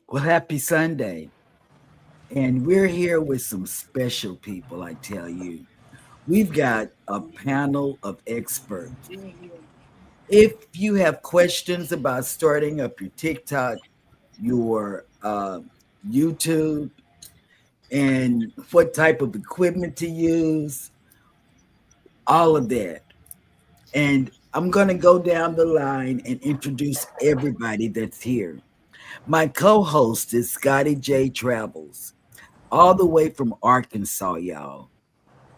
Well, happy Sunday. And we're here with some special people, I tell you. We've got a panel of experts. If you have questions about starting up your TikTok, your YouTube, and what type of equipment to use, all of that. And I'm going to go down the line and introduce everybody that's here. My co host is Scotty J Travels, all the way from Arkansas, y'all.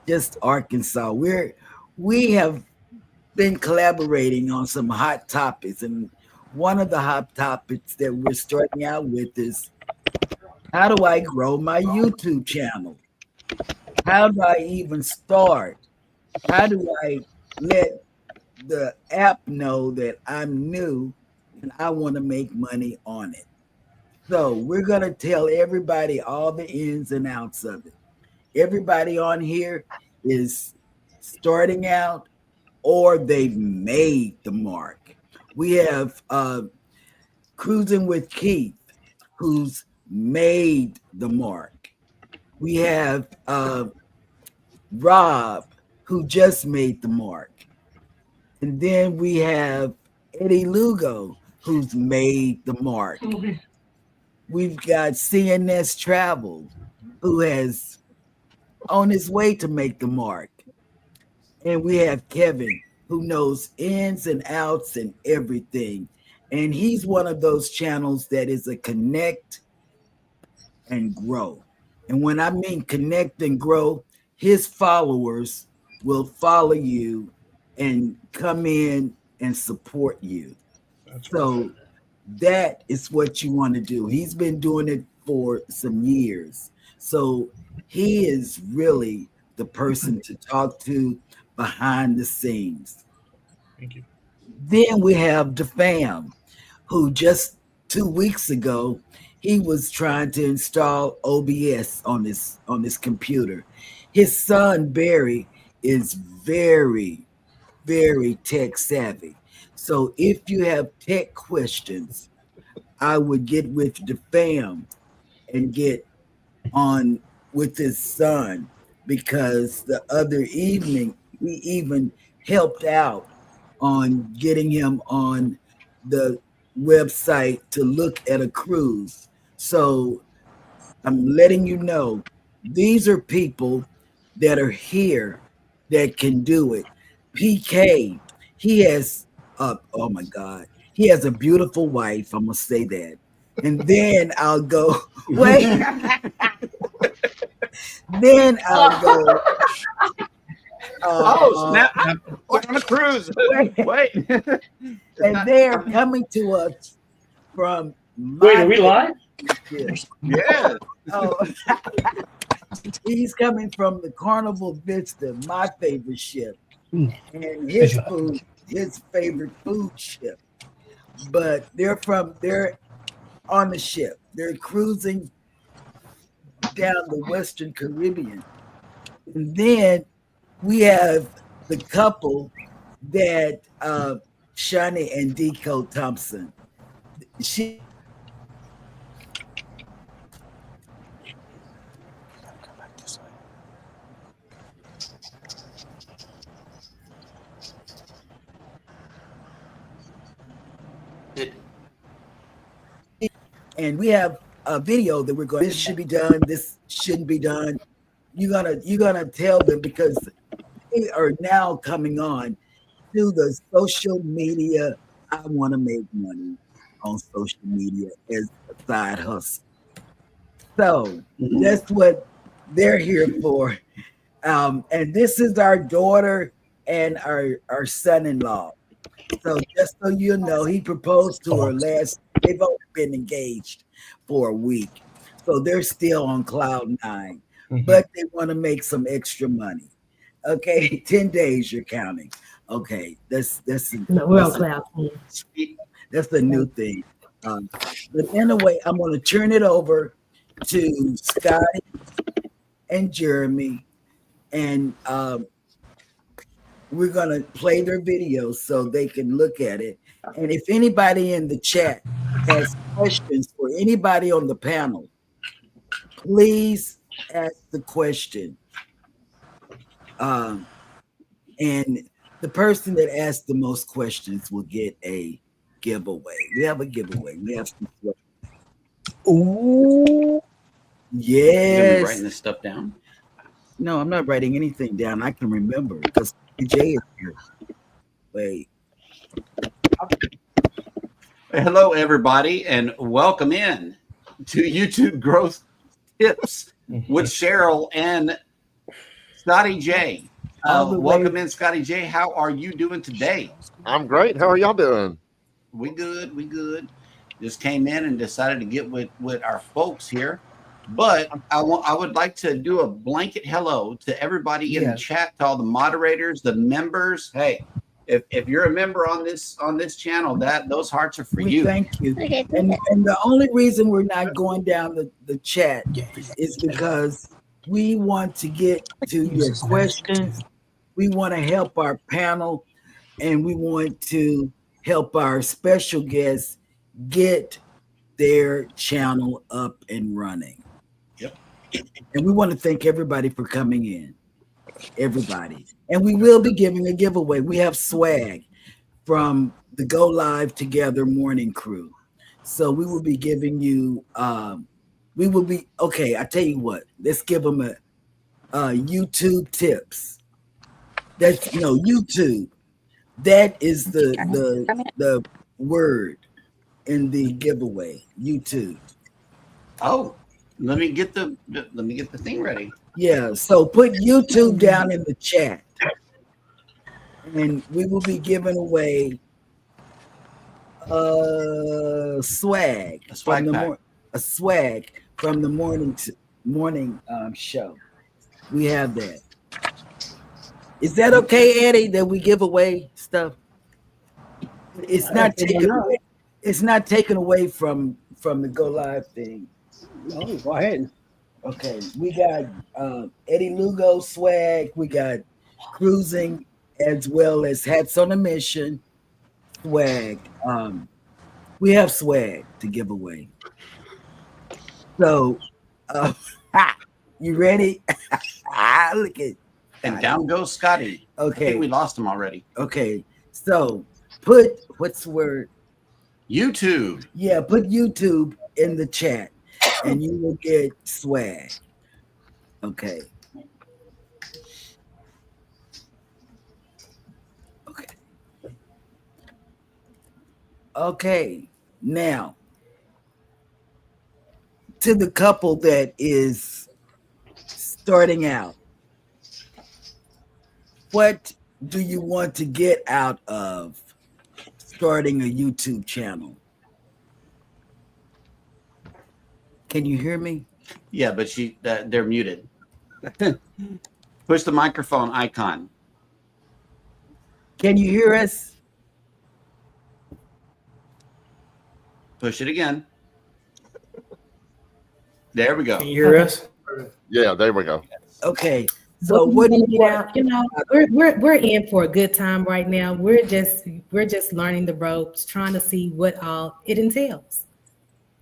Just Arkansas. We have been collaborating on some hot topics, and one of the hot topics that we're starting out with is how do I grow my YouTube channel? How do I even start? How do I let the app know that I'm new and I want to make money on it? So we're going to tell everybody all the ins and outs of it. Everybody on here is starting out or they've made the mark. We have Cruising with Keith, who's made the mark. We have Rob, who just made the mark. And then we have Eddie Lugo, who's made the mark. We've got CNS Travel, who has on his way to make the mark. And we have Kevin, who knows ins and outs and everything. And he's one of those channels that is a connect and grow. And when I mean connect and grow, his followers will follow you and come in and support you. So that is what you want to do. He's been doing it for some years. So he is really the person to talk to behind the scenes. Thank you. Then we have the fam, who just 2 weeks ago he was trying to install OBS on his computer. His son Barry is very tech savvy. So if you have tech questions, I would get with the fam and get on with his son because the other evening we even helped out on getting him on the website to look at a cruise. So I'm letting you know these are people that are here that can do it. PK, he has oh my God, he has a beautiful wife. I'm gonna say that. And then I'll go, wait, then I'll go. Oh, snap. We're on a cruise. Wait. And they're coming to us from Wait, are we live? Yeah. Oh, he's coming from the Carnival Vista, my favorite ship, and his favorite food ship. But they're on the ship. They're cruising down the Western Caribbean. And then we have the couple that Shani and Deco Thompson. She and we have a video that we're going. This should be done. This shouldn't be done. You're gonna tell them because they are now coming on to the social media. I want to make money on social media as a side hustle. So that's what they're here for. And this is our daughter and our son-in-law. So just so you know, he proposed to her last. They've only been engaged for a week, so they're still on cloud 9. But they want to make some extra money. Okay, 10 days you're counting. Okay, No, we're on cloud. that's the new thing. But anyway, I'm going to turn it over to Scotty and Jeremy, and we're going to play their videos so they can look at it. And if anybody in the chat has questions for for anybody on the panel, please ask the question. And the person that asks the most questions will get a giveaway. We have a giveaway. We have some. Ooh. Yes. Writing this stuff down? No, I'm not writing anything down. I can remember because Jay is here. Wait. Hello, everybody, and welcome in to YouTube Growth Tips with Cheryl and Scotty J. Welcome in, Scotty J. How are you doing today? I'm great. How are y'all doing? We good. We good. Just came in and decided to get with our folks here. But I would like to do a blanket hello to everybody in the chat, to all the moderators, the members. Hey, if you're a member on this channel, those hearts are for you. Thank you. And the only reason we're not going down the chat is because we want to get to your questions. We want to help our panel, and we want to help our special guests get their channel up and running. Yep. And we want to thank everybody for coming in. Everybody. And we will be giving a giveaway. We have swag from the Go Live Together morning crew. So we will be giving you I tell you what, let's give them a YouTube tips. That's YouTube. That is the word in the giveaway. YouTube. Oh, let me get the thing ready. Yeah, so put YouTube down in the chat, and we will be giving away swag from the morning show. We have that. Is that okay, Eddie? That we give away stuff? It's not taken away. It's not taken away from the Go Live thing. No, go ahead. Okay, we got Eddie Lugo swag. We got cruising as well as hats on a mission swag. We have swag to give away. So, you ready? Look at and down goes Scotty. Okay, I think we lost him already. Okay, so put what's the word? YouTube. Yeah, put YouTube in the chat, and you will get swag. Okay. Okay. Now, to the couple that is starting out, what do you want to get out of starting a YouTube channel? Can you hear me? Yeah, but they're muted. Push the microphone icon. Can you hear us? Push it again. There we go. Can you hear us? Yeah, there we go. Okay. So what do you want? We're in for a good time right now. We're just learning the ropes, trying to see what all it entails.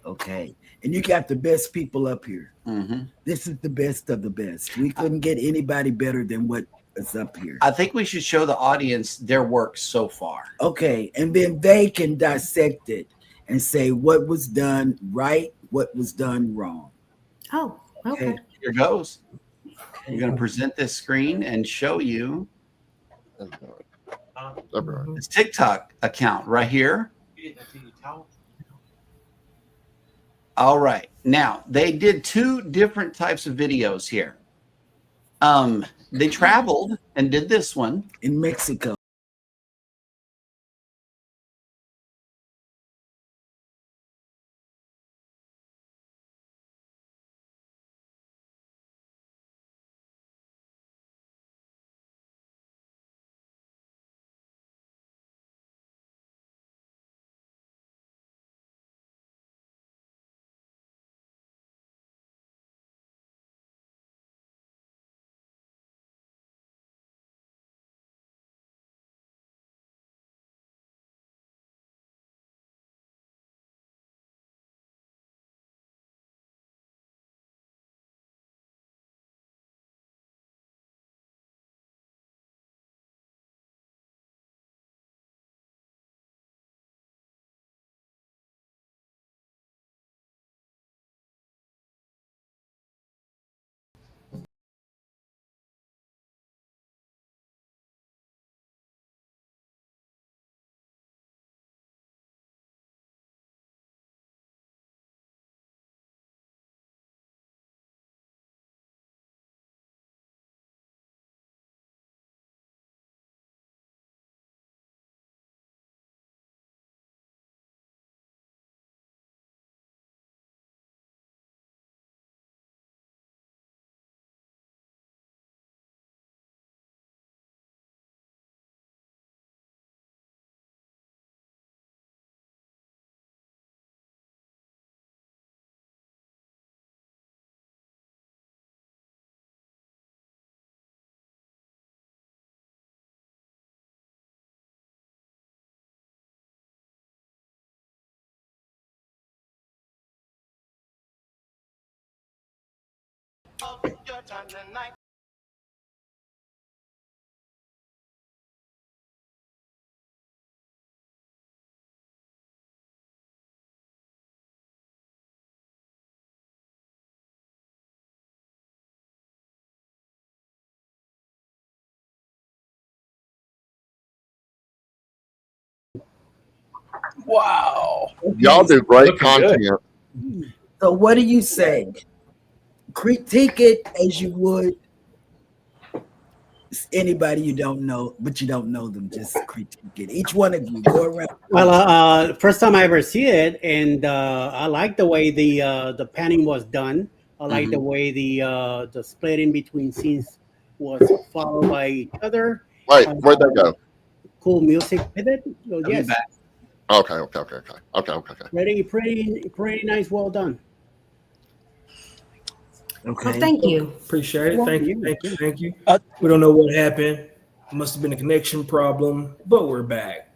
Okay. And you got the best people up here. Mm-hmm. This is the best of the best. We couldn't get anybody better than what is up here. I think we should show the audience their work so far. Okay. And then they can dissect it and say what was done right, what was done wrong. Oh, okay. Here goes. We're going to present this screen and show you this TikTok account right here. All right. Now, they did 2 different types of videos here. They traveled and did this one in Mexico. Wow. Y'all do great Looking good. content. So what do you say? Critique it as you would anybody you don't know, but you don't know them. Just critique it. Each one of you go around. Well, first time I ever see it, and I like the way the panning was done. I like the way the splitting between scenes was followed by each other. Wait, where'd they go? Cool music with it. So, I'll be yes, back. Okay. pretty nice. Well done. Okay. Oh, thank you. Appreciate it. Well, Thank you. you. Thank you. We don't know what happened. Must have been a connection problem, but we're back.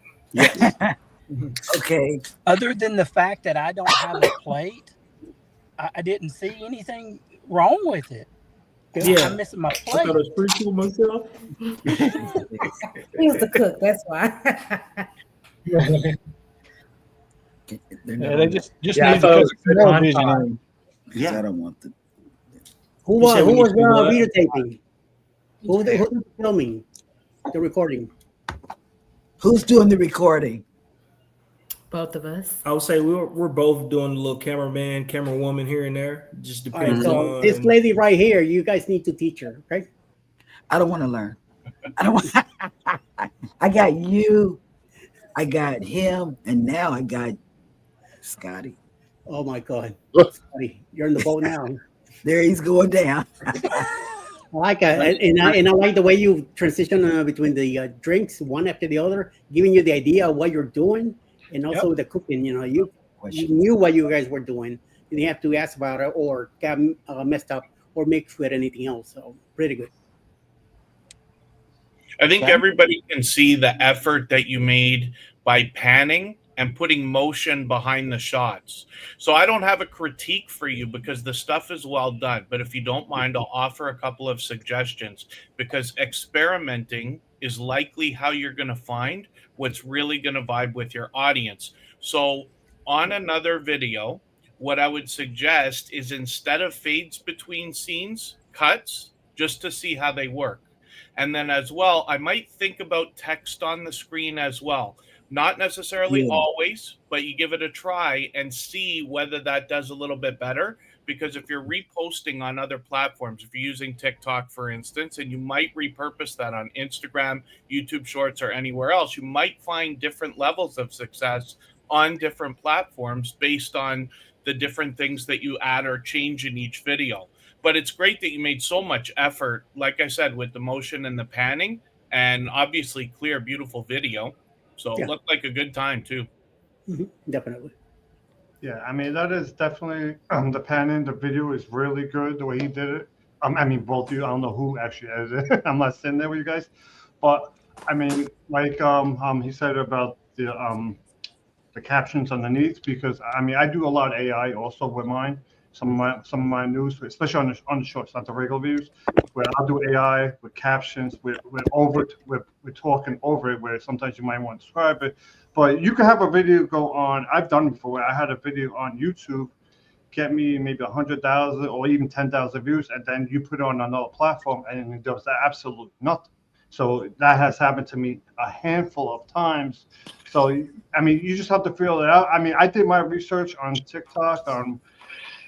Okay. Other than the fact that I don't have a plate, I didn't see anything wrong with it. Yeah. I'm missing my I thought plate. it was pretty cool myself. He was the cook. That's why. They're They just I need thought to it was put good more vision content. in. Yeah. I don't want the. Who You said we was need to do what? videotaping? Who did filming the recording? Who's doing the recording? Both of us. I would say we're both doing a little cameraman, camera woman here and there. Just All right, depends so on this lady right here, you guys need to teach her, okay? I don't want to learn. I don't want. I got you. I got him, and now I got Scotty. Oh my God, Scotty, you're in the boat now. There he's going down. I like it, and I like the way you transition between the drinks one after the other, giving you the idea of what you're doing, and also the cooking. You know, you knew what you guys were doing. You didn't have to ask about it or got messed up or mixed with anything else. So pretty good. I think everybody can see the effort that you made by panning and putting motion behind the shots. So I don't have a critique for you because the stuff is well done. But if you don't mind, I'll offer a couple of suggestions, because experimenting is likely how you're going to find what's really going to vibe with your audience. So on another video, what I would suggest is, instead of fades between scenes, cuts, just to see how they work. And then as well, I might think about text on the screen as well. Not necessarily always, but you give it a try and see whether that does a little bit better. Because if you're reposting on other platforms, if you're using TikTok, for instance, and you might repurpose that on Instagram, YouTube Shorts, or anywhere else, you might find different levels of success on different platforms based on the different things that you add or change in each video. But it's great that you made so much effort, like I said, with the motion and the panning, and obviously clear, beautiful video. So it looked like a good time too. Definitely. Yeah, I mean, that is definitely the panning. The video is really good the way he did it. I mean, both of you. I don't know who actually edited it. I'm not sitting there with you guys, but I mean, like he said about the captions underneath, because I mean, I do a lot of AI also with mine. Some of my news, especially on the shorts, not the regular views, where I'll do AI with captions, with talking over it, where sometimes you might want to describe it. But you can have a video go on. I've done it before. I had a video on YouTube get me maybe 100,000 or even 10,000 views, and then you put it on another platform and it does absolutely nothing. So that has happened to me a handful of times. So I mean, you just have to feel it out. I mean, I did my research on TikTok on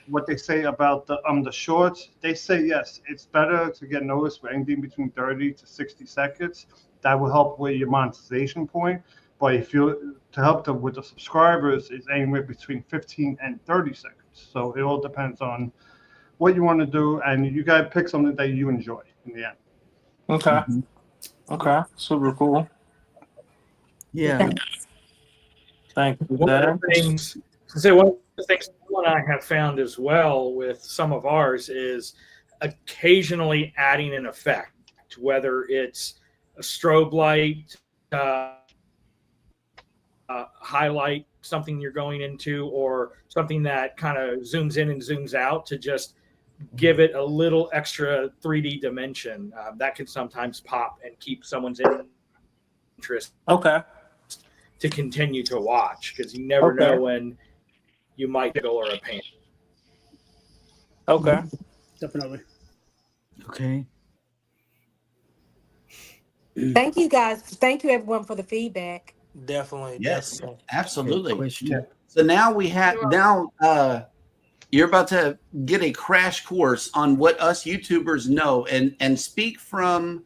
what they say about the shorts. They say yes, it's better to get noticed with anything between 30 to 60 seconds. That will help with your monetization point. But if you to help them with the subscribers, it's anywhere between 15 and 30 seconds. So it all depends on what you want to do, and you gotta pick something that you enjoy in the end. Okay. Okay. Super cool. Yeah. Thank you. One of the things I have found as well with some of ours is occasionally adding an effect, whether it's a strobe light, highlight something you're going into, or something that kind of zooms in and zooms out to just give it a little extra 3D dimension. That can sometimes pop and keep someone's interest. Okay. To continue to watch, because you never know when you might go or a pain. Okay. Definitely. Okay. Thank you guys. Thank you everyone for the feedback. Definitely. Yes, Definitely. absolutely. Question. So now we have you're about to get a crash course on what us YouTubers know and speak from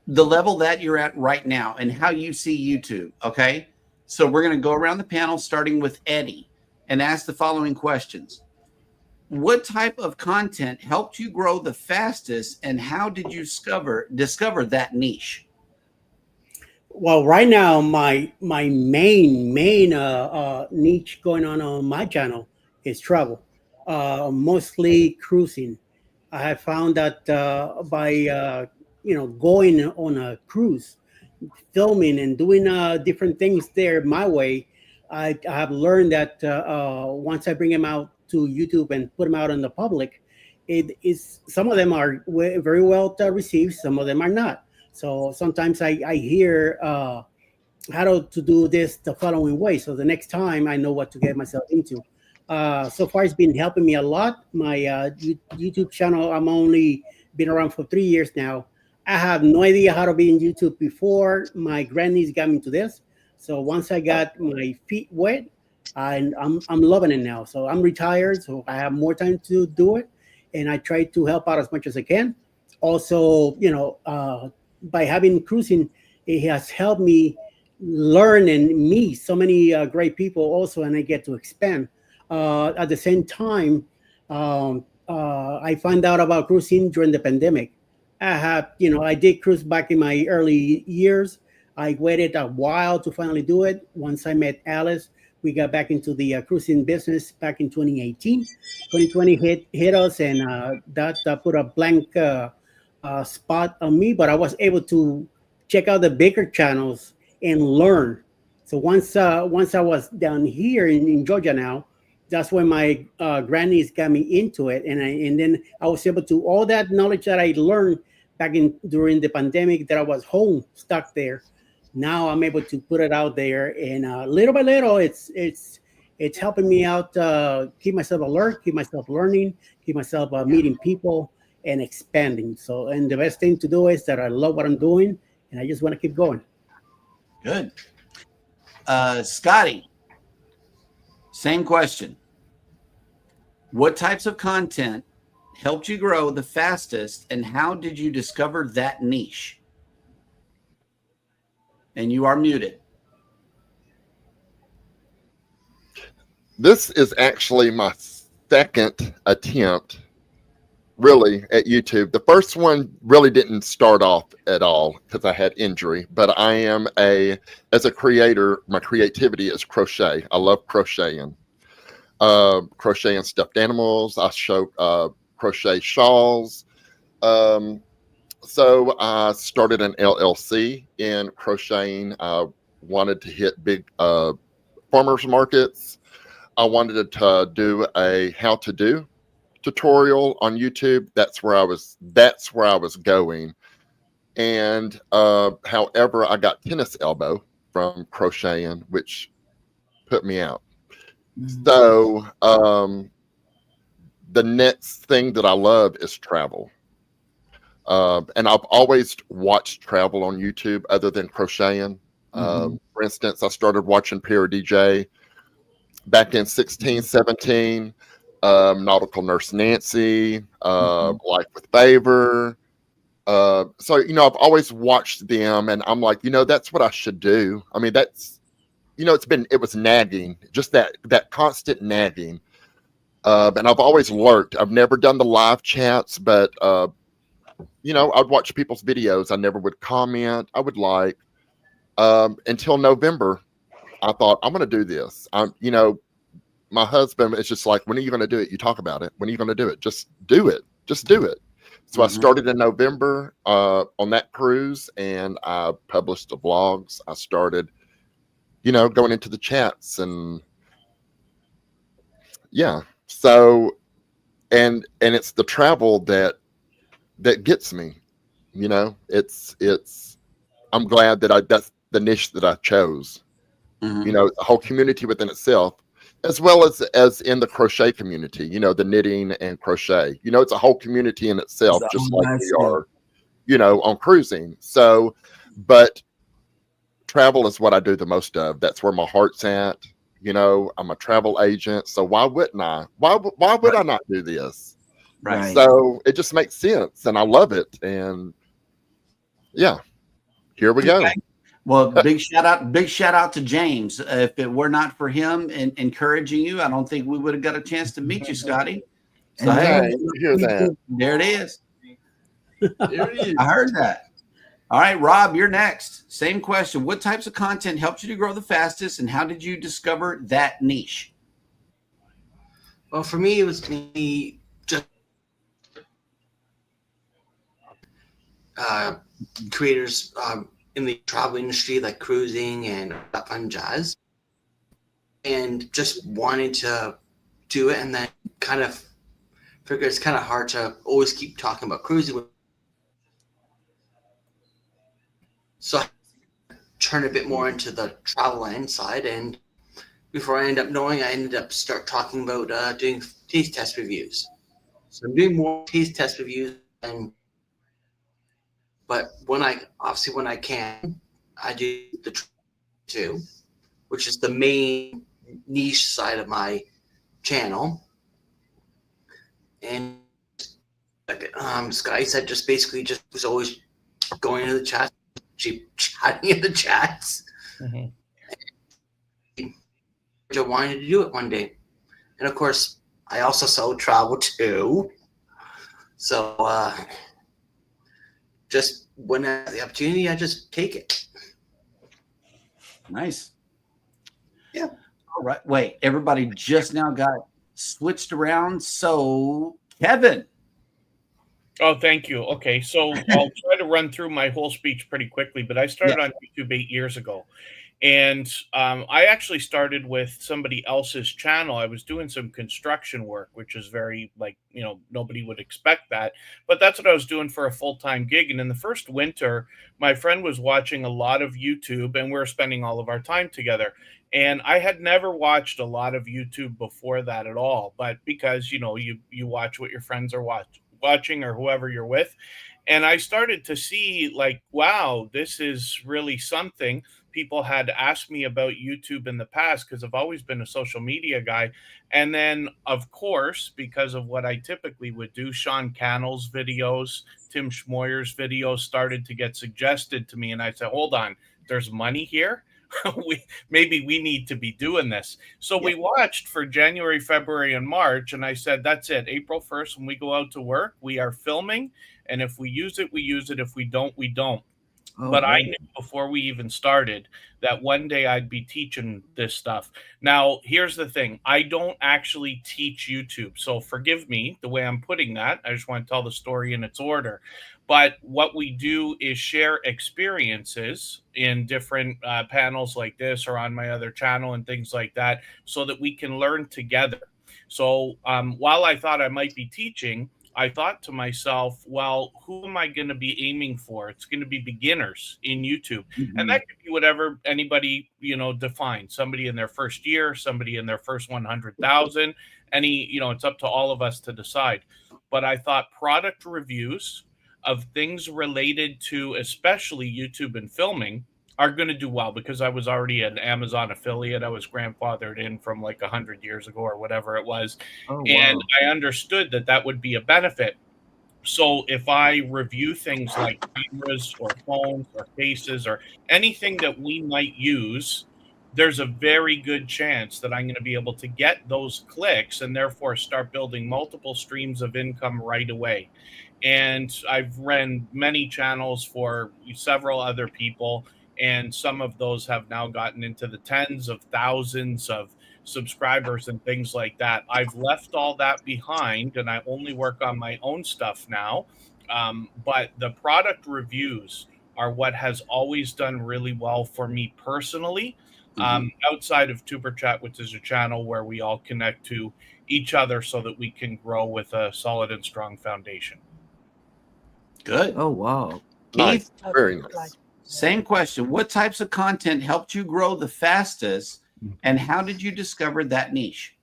the level that you're at right now and how you see YouTube. Okay. So we're going to go around the panel, starting with Eddie, and ask the following questions. What type of content helped you grow the fastest, and how did you discover that niche? Well, right now, my main niche going on my channel is travel, mostly cruising. I have found that by going on a cruise, filming and doing different things there my way, I have learned that once I bring them out to YouTube and put them out in the public, it is some of them are very well received, some of them are not. So sometimes I hear how to do this the following way. So the next time I know what to get myself into. So far, it's been helping me a lot. My YouTube channel, I'm only been around for 3 years now. I have no idea how to be in YouTube before. My grannies got me into this. So once I got my feet wet, I'm loving it now. So I'm retired, so I have more time to do it, and I try to help out as much as I can. Also, by having cruising, it has helped me learn and meet so many great people also, and I get to expand. At the same time, I found out about cruising during the pandemic. I did cruise back in my early years. I waited a while to finally do it. Once I met Alice, we got back into the cruising business back in 2018. 2020 hit us, and that put a blank spot on me, but I was able to check out the bigger channels and learn. So once I was down here in Georgia now, that's when my grannies got me into it, and then I was able to all that knowledge that I learned back during the pandemic that I was home stuck there. Now I'm able to put it out there, and little by little, it's helping me out. Keep myself alert, keep myself learning, keep myself meeting people and expanding. So, and the best thing to do is that I love what I'm doing, and I just want to keep going. Good. Scotty, same question. What types of content helped you grow the fastest, and how did you discover that niche? And you are muted. This is actually my second attempt really at YouTube. The first one really didn't start off at all because I had injury, but I am as a creator, my creativity is crochet. I love crocheting. Crocheting stuffed animals. I show crochet shawls. So I started an LLC in crocheting. I wanted to hit big farmers markets. I wanted to do a how-to-do tutorial on YouTube. That's where I was going. And however, I got tennis elbow from crocheting, which put me out. So the next thing that I love is travel. And I've always watched travel on YouTube other than crocheting. For instance, I started watching Para DJ back in 16, 17, Nautical Nurse Nancy, Life with Favor. So, I've always watched them, and I'm like, that's what I should do. I mean, that's, it was nagging, just that constant nagging. And I've always lurked. I've never done the live chats, but, I'd watch people's videos. I never would comment. I would like, until November, I thought, I'm going to do this. My husband is just like, when are you going to do it? You talk about it. When are you going to do it? Just do it. Just do it. So I started in November on that cruise, and I published the vlogs. I started, going into the chats, and yeah. So and it's the travel that gets me. You know, it's I'm glad that that's the niche that I chose. You know, the whole community within itself, as well as in the crochet community, you know, the knitting and crochet, you know, it's a whole community in itself, just like we are, you know, on cruising. So, but travel is what I do the most of. That's where my heart's at. You know, I'm a travel agent. So why wouldn't I? Why would I not do this? Right. So it just makes sense, and I love it. And yeah, here we go. Well, big shout out to James. If it were not for him and encouraging you, I don't think we would have got a chance to meet you, Scotty. So hey, hear that. There it is. There it is. I heard that. All right, Rob, you're next. Same question. What types of content helped you to grow the fastest, and how did you discover that niche? Well, for me, it was me just creators in the travel industry, like cruising and that fun jazz, and just wanted to do it, and then kind of figured it's kind of hard to always keep talking about cruising. So I turned a bit more into the travel land side, and before I ended up knowing, I ended up start talking about doing taste test reviews. So I'm doing more taste test reviews, but when I can, I do the too, which is the main niche side of my channel. And like Scotty said, just basically just was always going into the chat, chatting in the chats. I wanted to do it one day, and of course, I also sell travel too. So just when I have the opportunity, I just take it. Nice. Yeah. All right. Wait, everybody just now got switched around. So, Kevin. Oh, thank you. Okay, so I'll try to run through my whole speech pretty quickly, but I started on YouTube 8 years ago. And I actually started with somebody else's channel. I was doing some construction work, which is very, like, you know, nobody would expect that. But that's what I was doing for a full-time gig. And in the first winter, my friend was watching a lot of YouTube, and we were spending all of our time together. And I had never watched a lot of YouTube before that at all. But because, you know, you watch what your friends are watching or whoever you're with. And I started to see, like, wow, this is really something. People had asked me about YouTube in the past because I've always been a social media guy. And then, of course, because of what I typically would do, Sean Cannell's videos, Tim Schmoyer's videos started to get suggested to me. And I said, hold on, there's money here. Maybe we need to be doing this. So we watched for January, February, and March. And I said, that's it. April 1st, when we go out to work, we are filming. And if we use it, we use it. If we don't, we don't. But I knew before we even started that one day I'd be teaching this stuff. Now, here's the thing. I don't actually teach YouTube. So forgive me the way I'm putting that. I just want to tell the story in its order. But what we do is share experiences in different panels like this or on my other channel and things like that so that we can learn together. So while I thought I might be teaching, I thought to myself, well, who am I going to be aiming for? It's going to be beginners in YouTube. And that could be whatever anybody, you know, defines. Somebody in their first year, somebody in their first 100,000, it's up to all of us to decide. But I thought product reviews of things related to especially YouTube and filming are going to do well because I was already an Amazon affiliate. I was grandfathered in from like 100 years ago or whatever it was. And I understood that that would be a benefit. So if I review things like cameras or phones or cases or anything that we might use, there's a very good chance that I'm going to be able to get those clicks and therefore start building multiple streams of income right away. And I've run many channels for several other people. And some of those have now gotten into the tens of thousands of subscribers and things like that. I've left all that behind and I only work on my own stuff now. But the product reviews are what has always done really well for me personally. outside of Tuber Chat, which is a channel where we all connect to each other so that we can grow with a solid and strong foundation. Good. Oh, wow. Nice. Keith, Very nice. same question. What types of content helped you grow the fastest, and how did you discover that niche?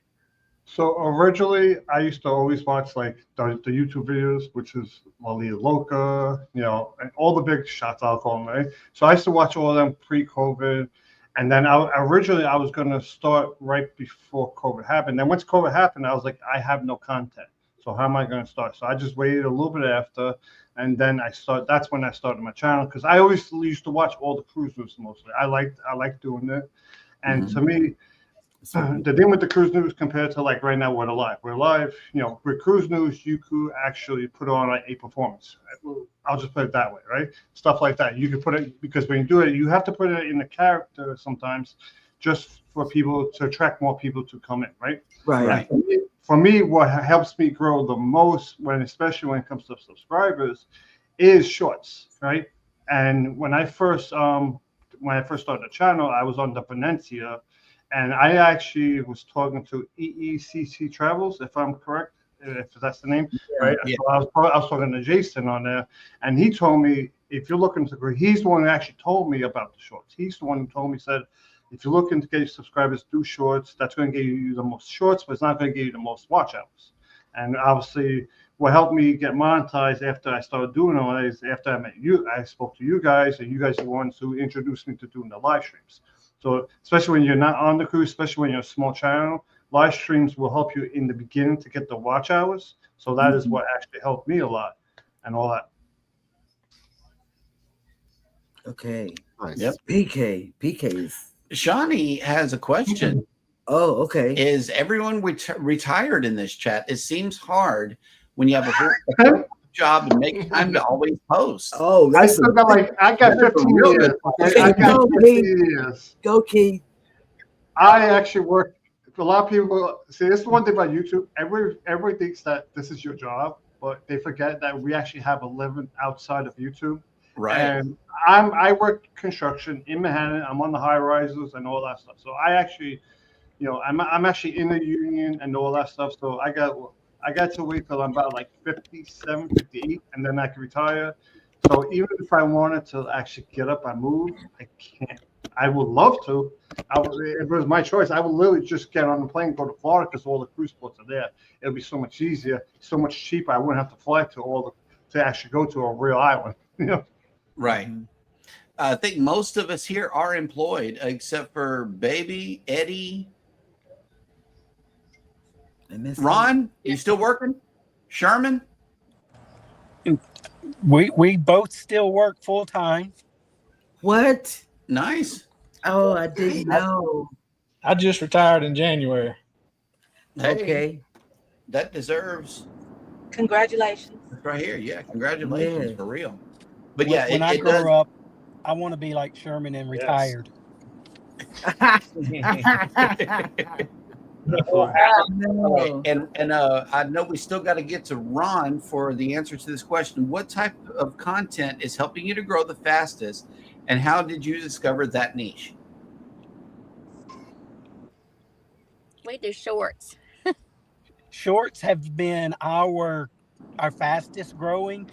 So originally, I used to always watch like the YouTube videos, which is Lali Loca, you know, and all the big shots, I'll call them, right? So I used to watch all of them pre-COVID. And then originally I was going to start right before COVID happened. Then once COVID happened, I was like, I have no content. So how am I going to start? So I just waited a little bit after. And then that's when I started my channel, because I always used to watch all the cruise news mostly. I like doing it. And to me, the thing with the cruise news compared to like right now, we're live, you know, with cruise news, you could actually put on like a performance. I'll just put it that way, right? Stuff like that. You can put it, because when you do it, you have to put it in the character sometimes just for people to attract more people to come in, right? Right. For me, what helps me grow the most, especially when it comes to subscribers, is shorts, right? And when I first started the channel, I was on the Venetia. And I actually was talking to EECC Travels, if I'm correct, if that's the name, right? Yeah. So I was talking to Jason on there, and he told me, if you're looking to grow, he's the one who actually told me about the shorts. He's the one who told me, said, if you're looking to get your subscribers, do shorts. That's going to give you the most shorts, but it's not going to give you the most watch hours. And obviously, what helped me get monetized after I started doing all that is after I met you, I spoke to you guys, and you guys are the ones who introduced me to doing the live streams. So especially when you're not on the cruise, especially when you're a small channel, live streams will help you in the beginning to get the watch hours. So that is what actually helped me a lot and all that. Okay. Nice. Yep. PK's. Shawnee has a question. Oh, okay. Is everyone retired in this chat? It seems hard when you have a full job and make time to always post. Oh, I still got I got 15 years. Okay? I got 15 years. Go, Keith. I actually work. A lot of people see, this is one thing about YouTube. Everyone thinks that this is your job, but they forget that we actually have a living outside of YouTube. Right. And I work construction in Manhattan. I'm on the high rises and all that stuff. So I actually, you know, I'm actually in the union and all that stuff. So I got to wait till I'm about like 57, 58, and then I can retire. So even if I wanted to actually get up and move, I can't. I would love to. If it was my choice, I would literally just get on the plane, go to Florida, because all the cruise ports are there. It'll be so much easier, so much cheaper. I wouldn't have to fly to actually go to a real island. You know. Right. I think most of us here are employed, except for Baby, Eddie. Ron, you still working? Sherman? We both still work full time. What? Nice. Oh, I didn't know. I just retired in January. Hey, Okay. that deserves Congratulations. right here. Yeah, congratulations Yeah. for real. But yeah, when I it does. grow up, I want to be like Sherman and retired. No. And I know we still got to get to Ron for the answer to this question. What type of content is helping you to grow the fastest, and how did you discover that niche? We do shorts. Shorts have been our fastest growing.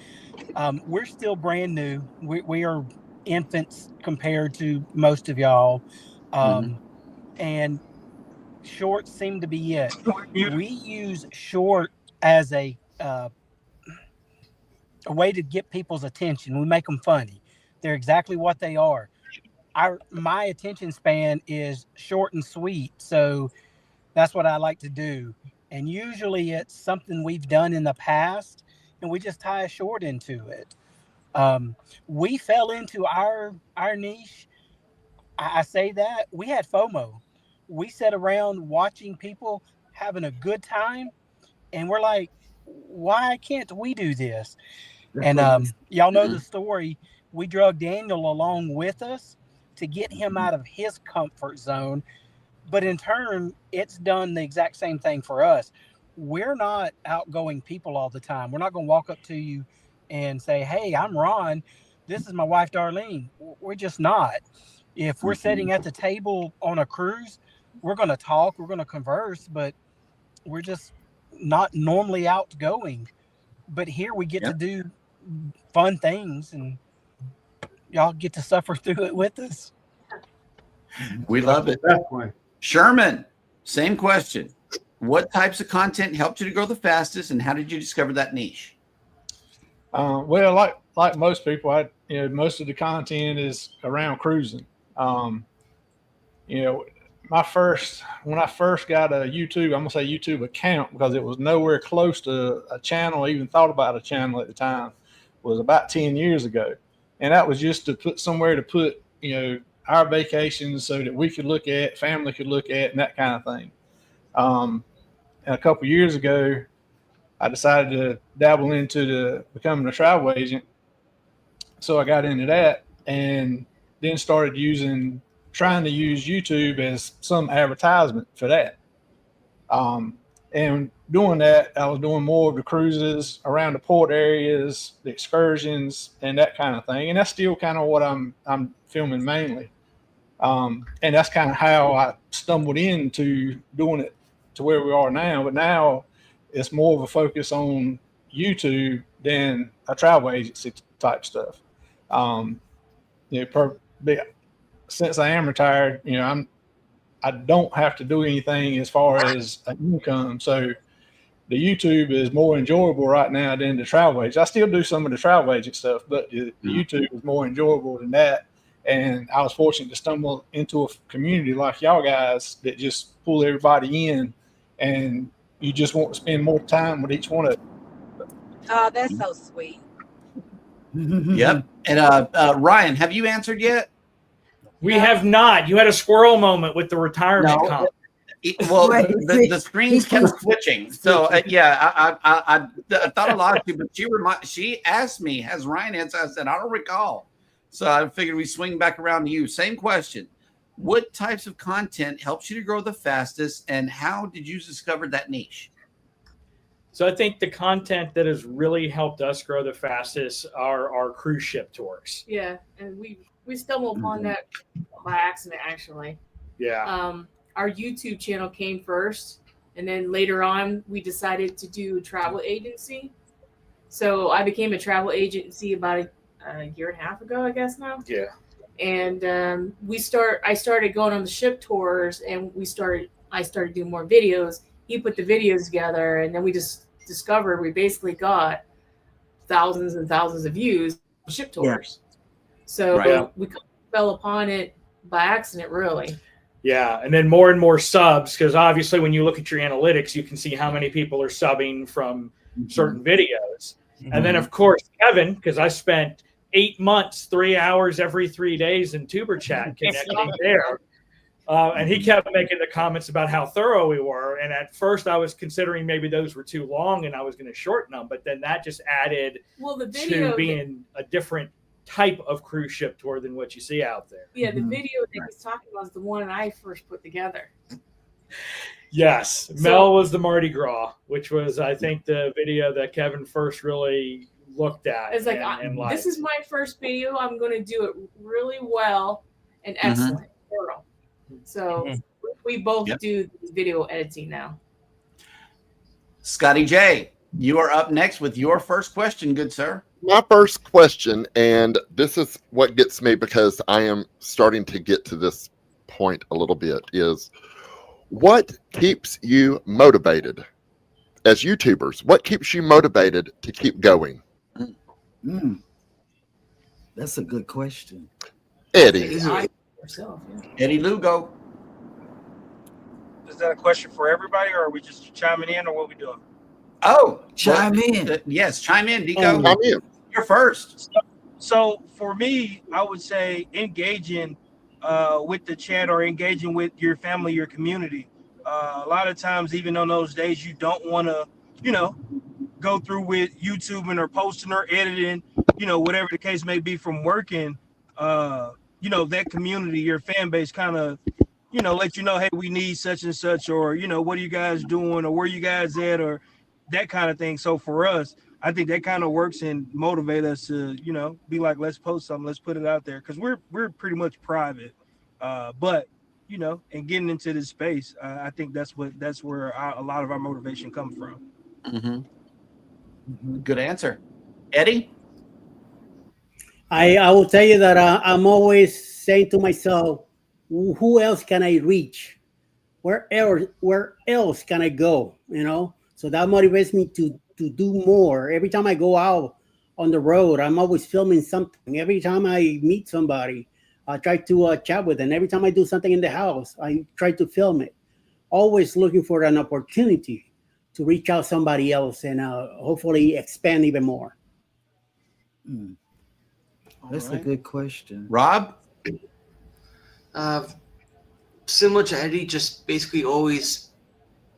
We're still brand new. We are infants compared to most of y'all. And shorts seem to be it. We use short as a way to get people's attention. We make them funny. They're exactly what they are. My attention span is short and sweet, so that's what I like to do. And usually it's something we've done in the past, and we just tie a short into it. We fell into our niche. I say that we had FOMO. We sat around watching people having a good time, and we're like, why can't we do this? And y'all know the story. We drug Daniel along with us to get him out of his comfort zone. But in turn, it's done the exact same thing for us. We're not outgoing people all the time. We're not going to walk up to you and say, hey, I'm Ron. This is my wife, Darlene. We're just not. If we're sitting at the table on a cruise, we're going to talk, we're going to converse, but we're just not normally outgoing. But here we get to do fun things, and y'all get to suffer through it with us. We love it. Definitely. Sherman, same question. What types of content helped you to grow the fastest, and how did you discover that niche? Well, like most people, most of the content is around cruising. When I first got a YouTube, I'm gonna say YouTube account, because it was nowhere close to a channel. I even thought about a channel at the time. Was about 10 years ago, and that was just to put somewhere to put our vacations so that we could look at, family could look at, and that kind of thing. And a couple of years ago, I decided to dabble into becoming a travel agent. So I got into that, and then started trying to use YouTube as some advertisement for that. And doing that, I was doing more of the cruises around the port areas, the excursions, and that kind of thing. And that's still kind of what I'm filming mainly. And that's kind of how I stumbled into doing it to where we are now. But now it's more of a focus on YouTube than a travel agency type stuff. Since I am retired, I don't have to do anything as far as an income. So the YouTube is more enjoyable right now than the travel agent. I still do some of the travel agent stuff, but the YouTube is more enjoyable than that. And I was fortunate to stumble into a community like y'all guys that just pull everybody in, and you just want to spend more time with each one of them. Oh, that's so sweet. Yep. And Ryan, have you answered yet? We have not. You had a squirrel moment with the retirement comp. Well, the screens kept switching. So I thought a lot of people. She asked me, "Has Ryan answered?" I said, "I don't recall." So I figured we swing back around to you. Same question: what types of content helps you to grow the fastest, and how did you discover that niche? So I think the content that has really helped us grow the fastest are our cruise ship tours. Yeah, and we stumbled upon that by accident, actually. Yeah. Our YouTube channel came first, and then later on we decided to do a travel agency. So I became a travel agency about a year and a half ago, I guess now. Yeah. And I started going on the ship tours, and I started doing more videos. He put the videos together, and then we just discovered we basically got thousands and thousands of views on ship tours. Yeah. So we fell upon it by accident, really. Yeah, and then more and more subs, because obviously when you look at your analytics, you can see how many people are subbing from certain videos. And then, of course, Kevin, because I spent 8 months, 3 hours every 3 days in Tuber Chat connecting there. And he kept making the comments about how thorough we were. And at first I was considering maybe those were too long and I was going to shorten them. But then that just added to being a different type of cruise ship tour than what you see out there. Yeah, the video that he's talking about is the one I first put together. Yes, Mel was the Mardi Gras, which was, I think, the video that Kevin first really looked at. It's like, this is my first video. I'm going to do it really well and excellent. So we both do video editing now. Scotty J, you are up next with your first question, good sir. My first question, and this is what gets me because I am starting to get to this point a little bit, is what keeps you motivated as YouTubers? What keeps you motivated to keep going? That's a good question. Eddie. Eddie Lugo. Is that a question for everybody, or are we just chiming in, or what are we doing? Oh, chime in. Yes, chime in, Dico. Chime in. You're first. So for me, I would say engaging with the chat or engaging with your family, your community. A lot of times, even on those days, you don't want to, go through with YouTubing or posting or editing, whatever the case may be from working. That community, your fan base kind of, let you know, hey, we need such and such, or, what are you guys doing, or where you guys at, or that kind of thing. So for us, I think that kind of works and motivate us to, be like, let's post something, let's put it out there. Cause we're pretty much private. But and getting into this space, I think that's where a lot of our motivation comes from. Good answer, Eddie. I will tell you that I'm always saying to myself, who else can I reach? Where else can I go? So that motivates me to do more. Every time I go out on the road, I'm always filming something. Every time I meet somebody, I try to chat with them. Every time I do something in the house, I try to film it. Always looking for an opportunity to reach out somebody else and hopefully expand even more. That's a good question. Rob? Similar to Eddie, just basically always,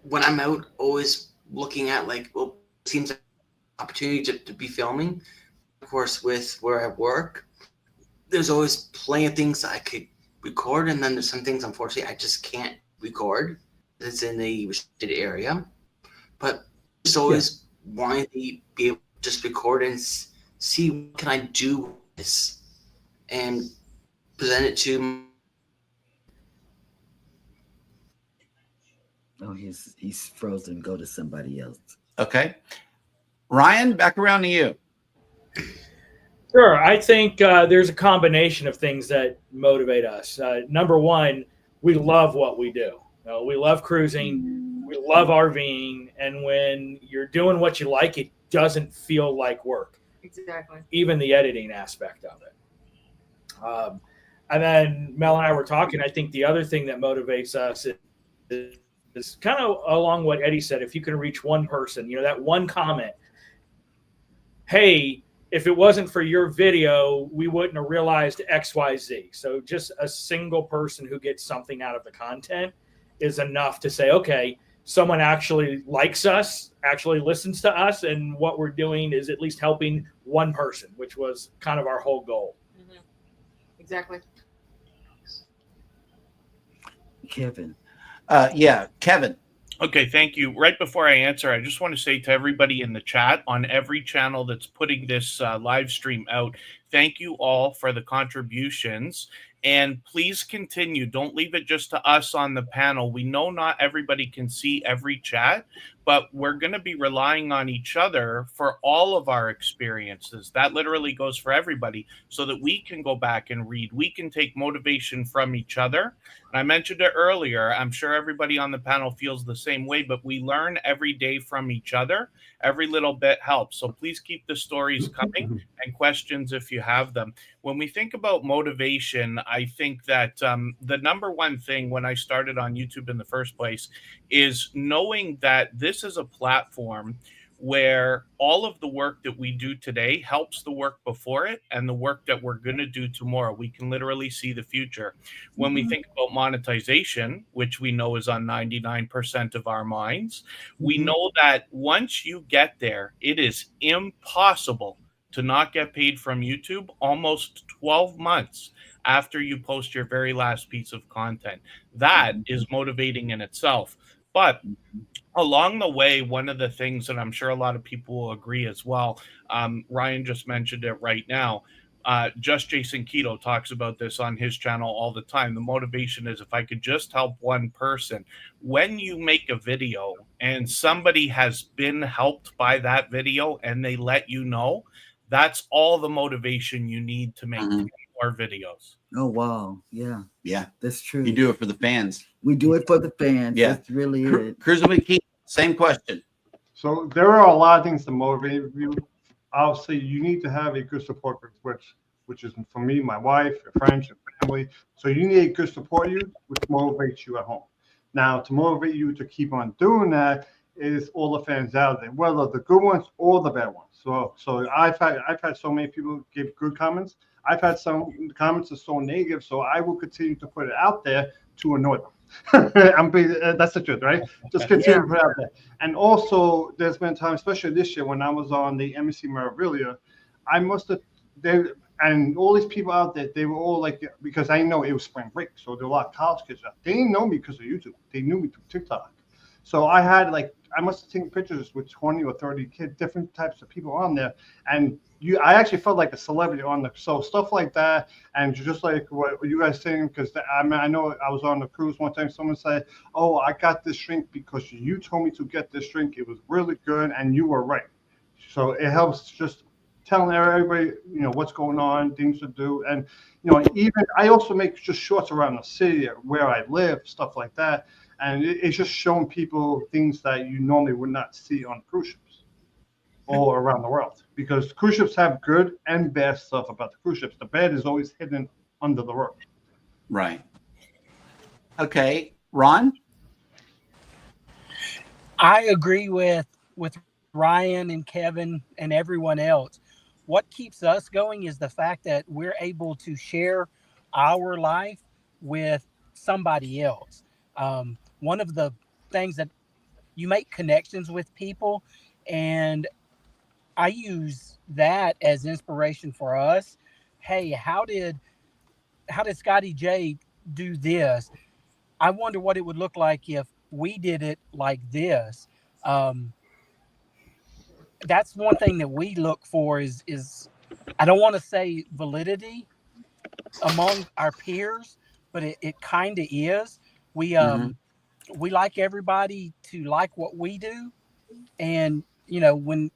when I'm out, always looking at seems like an opportunity to be filming. Of course, with where I work, there's always plenty of things that I could record, and then there's some things, unfortunately, I just can't record. It's in a restricted area. But just always wanting to be able to just record and see what can I do with this and present it to. Oh, he's frozen. Go to somebody else. Okay. Ryan, back around to you. Sure. I think there's a combination of things that motivate us. Number one, we love what we do. We love cruising. We love RVing. And when you're doing what you like, it doesn't feel like work. Exactly. Even the editing aspect of it. And then Mel and I were talking. I think the other thing that motivates us is kind of along what Eddie said. If you can reach one person, that one comment, hey, if it wasn't for your video, we wouldn't have realized XYZ. So just a single person who gets something out of the content is enough to say, okay, someone actually likes us, actually listens to us, and what we're doing is at least helping one person, which was kind of our whole goal. Mm-hmm. Exactly. Kevin. Kevin. Okay, thank you. Right before I answer, I just want to say to everybody in the chat on every channel that's putting this live stream out, thank you all for the contributions. And please continue. Don't leave it just to us on the panel. We know not everybody can see every chat, but we're going to be relying on each other for all of our experiences. That literally goes for everybody so that we can go back and read. We can take motivation from each other. And I mentioned it earlier. I'm sure everybody on the panel feels the same way, but we learn every day from each other. Every little bit helps. So please keep the stories coming and questions if you have them. When we think about motivation, I think that the number one thing when I started on YouTube in the first place is knowing that this is a platform where all of the work that we do today helps the work before it and the work that we're going to do tomorrow. We can literally see the future. When we think about monetization, which we know is on 99% of our minds, we know that once you get there, it is impossible to not get paid from YouTube almost 12 months after you post your very last piece of content. That is motivating in itself. But along the way, one of the things, and I'm sure a lot of people will agree as well, Ryan just mentioned it right now, Just Jason Keto talks about this on his channel all the time. The motivation is if I could just help one person. When you make a video and somebody has been helped by that video and they let you know, that's all the motivation you need to make more videos. Oh, wow. Yeah. Yeah. That's true. You do it for the fans. We do it for the fans. Yeah. That's really it. Cruising with Keith, same question. So there are a lot of things to motivate you. Obviously, you need to have a good support group, which is for me, my wife, your friends, your family. So you need a good support you, which motivates you at home. Now, to motivate you to keep on doing that is all the fans out there, whether the good ones or the bad ones. So I've had so many people give good comments. I've had some comments that are so negative, so I will continue to put it out there to annoy them. That's the truth, right? Just continue to put it out there. And also, there's been times, especially this year, when I was on the MEC Meraviglia, I must have, and all these people out there, they were all like, because I know it was spring break, so there were a lot of college kids out. They didn't know me because of YouTube. They knew me through TikTok. So I had like, I must have taken pictures with 20 or 30 kids, different types of people on there. And I actually felt like a celebrity on the, so stuff like that. And just like what you guys saying, because I mean, I know I was on the cruise one time, someone said, oh, I got this drink because you told me to get this drink. It was really good and you were right. So it helps just telling everybody, you know, what's going on, things to do. And, you know, even I also make just shorts around the city where I live, stuff like that. And it's just showing people things that you normally would not see on cruise ships all around the world. Because cruise ships have good and bad stuff about the cruise ships. The bad is always hidden under the rug. Right. Okay. Ron? I agree with Ryan and Kevin and everyone else. What keeps us going is the fact that we're able to share our life with somebody else. One of the things that you make connections with people, and I use that as inspiration for us. Hey, how did Scotty J do this? I wonder what it would look like if we did it like this. That's one thing that we look for is I don't want to say validity among our peers, but it kind of is. We like everybody to like what we do, and you know, when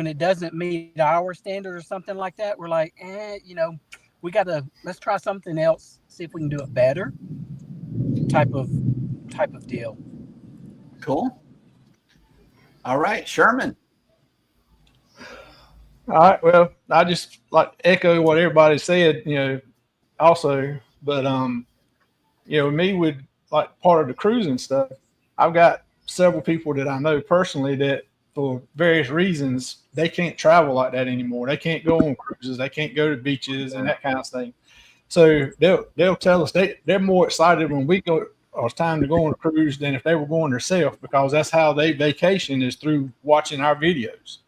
it doesn't meet our standard or something like that, we're like, you know, let's try something else, see if we can do it better. Type of deal. Cool. All right, Sherman. All right. Well, I just like echo what everybody said, you know, also, but, you know, me with like part of the cruising stuff, I've got several people that I know personally that for various reasons, they can't travel like that anymore. They can't go on cruises. They can't go to beaches and that kind of thing. So they'll tell us they're more excited when we go, or it's time to go on a cruise than if they were going themselves, because that's how they vacation is through watching our videos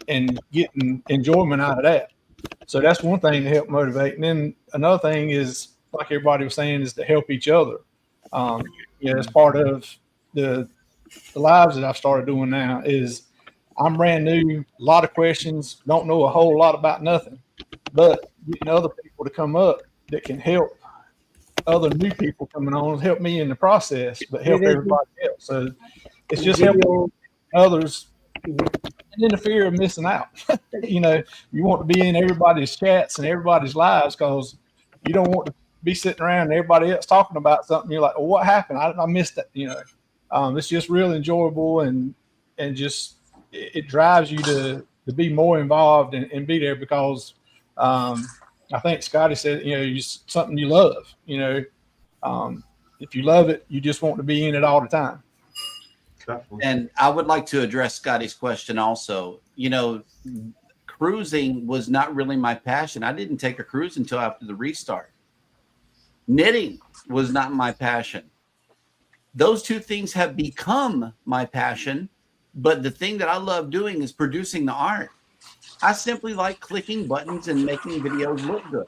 and getting enjoyment out of that. So that's one thing to help motivate. And then another thing is, like everybody was saying, is to help each other. You know, as part of the lives that I've started doing now is I'm brand new, a lot of questions, don't know a whole lot about nothing, but getting other people to come up that can help other new people coming on, help me in the process, but help everybody else. So it's just helping others. And then the fear of missing out. You know, you want to be in everybody's chats and everybody's lives because you don't want to be sitting around and everybody else talking about something. You're like, well, what happened? I missed that. You know, it's just real enjoyable and just it drives you to be more involved and be there because I think Scotty said, you know, something you love. You know, if you love it, you just want to be in it all the time. And I would like to address Scotty's question also. You know, cruising was not really my passion. I didn't take a cruise until after the restart. Knitting was not my passion. Those two things have become my passion, but the thing that I love doing is producing the art. I simply like clicking buttons and making videos look good.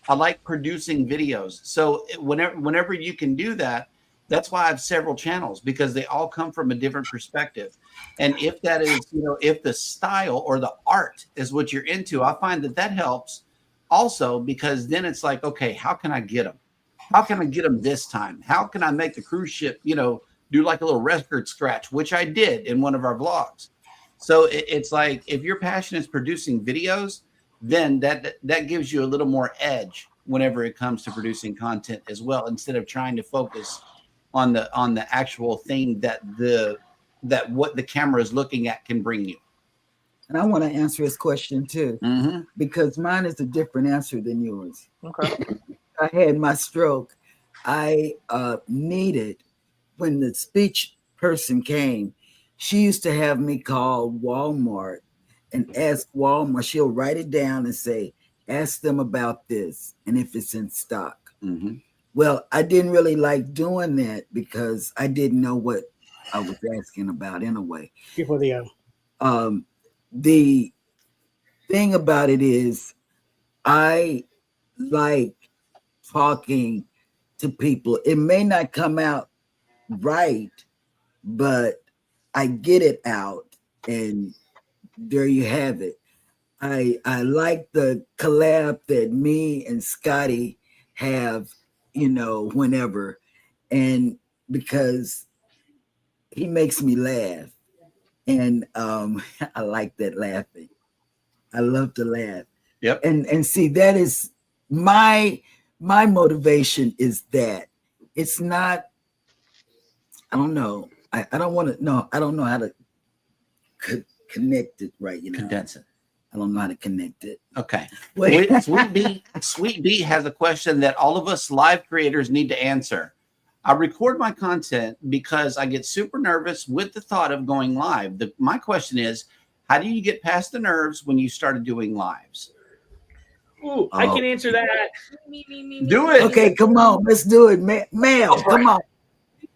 I like producing videos. So whenever you can do that, that's why I have several channels, because they all come from a different perspective. And if that is, you know, if the style or the art is what you're into, I find that helps also, because then it's like, okay, how can I get them? How can I get them this time? How can I make the cruise ship, you know, do like a little record scratch, which I did in one of our vlogs. So it's like, if your passion is producing videos, then that gives you a little more edge whenever it comes to producing content as well, instead of trying to focus on the actual thing that what the camera is looking at can bring you. And I want to answer his question too, because mine is a different answer than yours. Okay. I had my stroke. I needed, when the speech person came, she used to have me call Walmart and ask Walmart. She'll write it down and say, ask them about this and if it's in stock. Well, I didn't really like doing that because I didn't know what I was asking about in a way. The thing about it is I like talking to people. It may not come out right, but I get it out, and there you have it. I like the collab that me and Scotty have, whenever, and because he makes me laugh, and I like that laughing. I love to laugh. Yep. And see, that is my motivation is that it's not, I don't know. I don't want to, no, I don't know how to connect it right, Condense it. I don't know how to connect it. Okay. Wait. Sweet B has a question that all of us live creators need to answer. I record my content because I get super nervous with the thought of going live. My question is, how do you get past the nerves when you started doing lives? Ooh, I can answer that. Do it. Okay, come on. Let's do it. Mel, come on.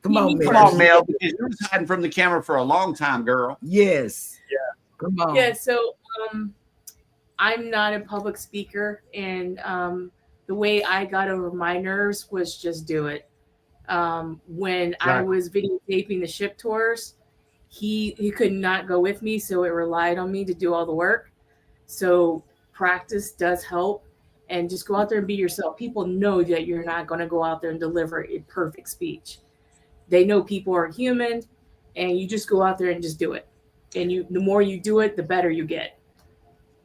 Come on, Mel. Come on, Mel, because you was hiding from the camera for a long time, girl. Yes. Yeah. Come on. Yeah, so I'm not a public speaker, and the way I got over my nerves was just do it. When I was videotaping the ship tours, he could not go with me, so it relied on me to do all the work. So practice does help, and just go out there and be yourself. People know that you're not going to go out there and deliver a perfect speech. They know people are human, and you just go out there and just do it. And the more you do it, the better you get.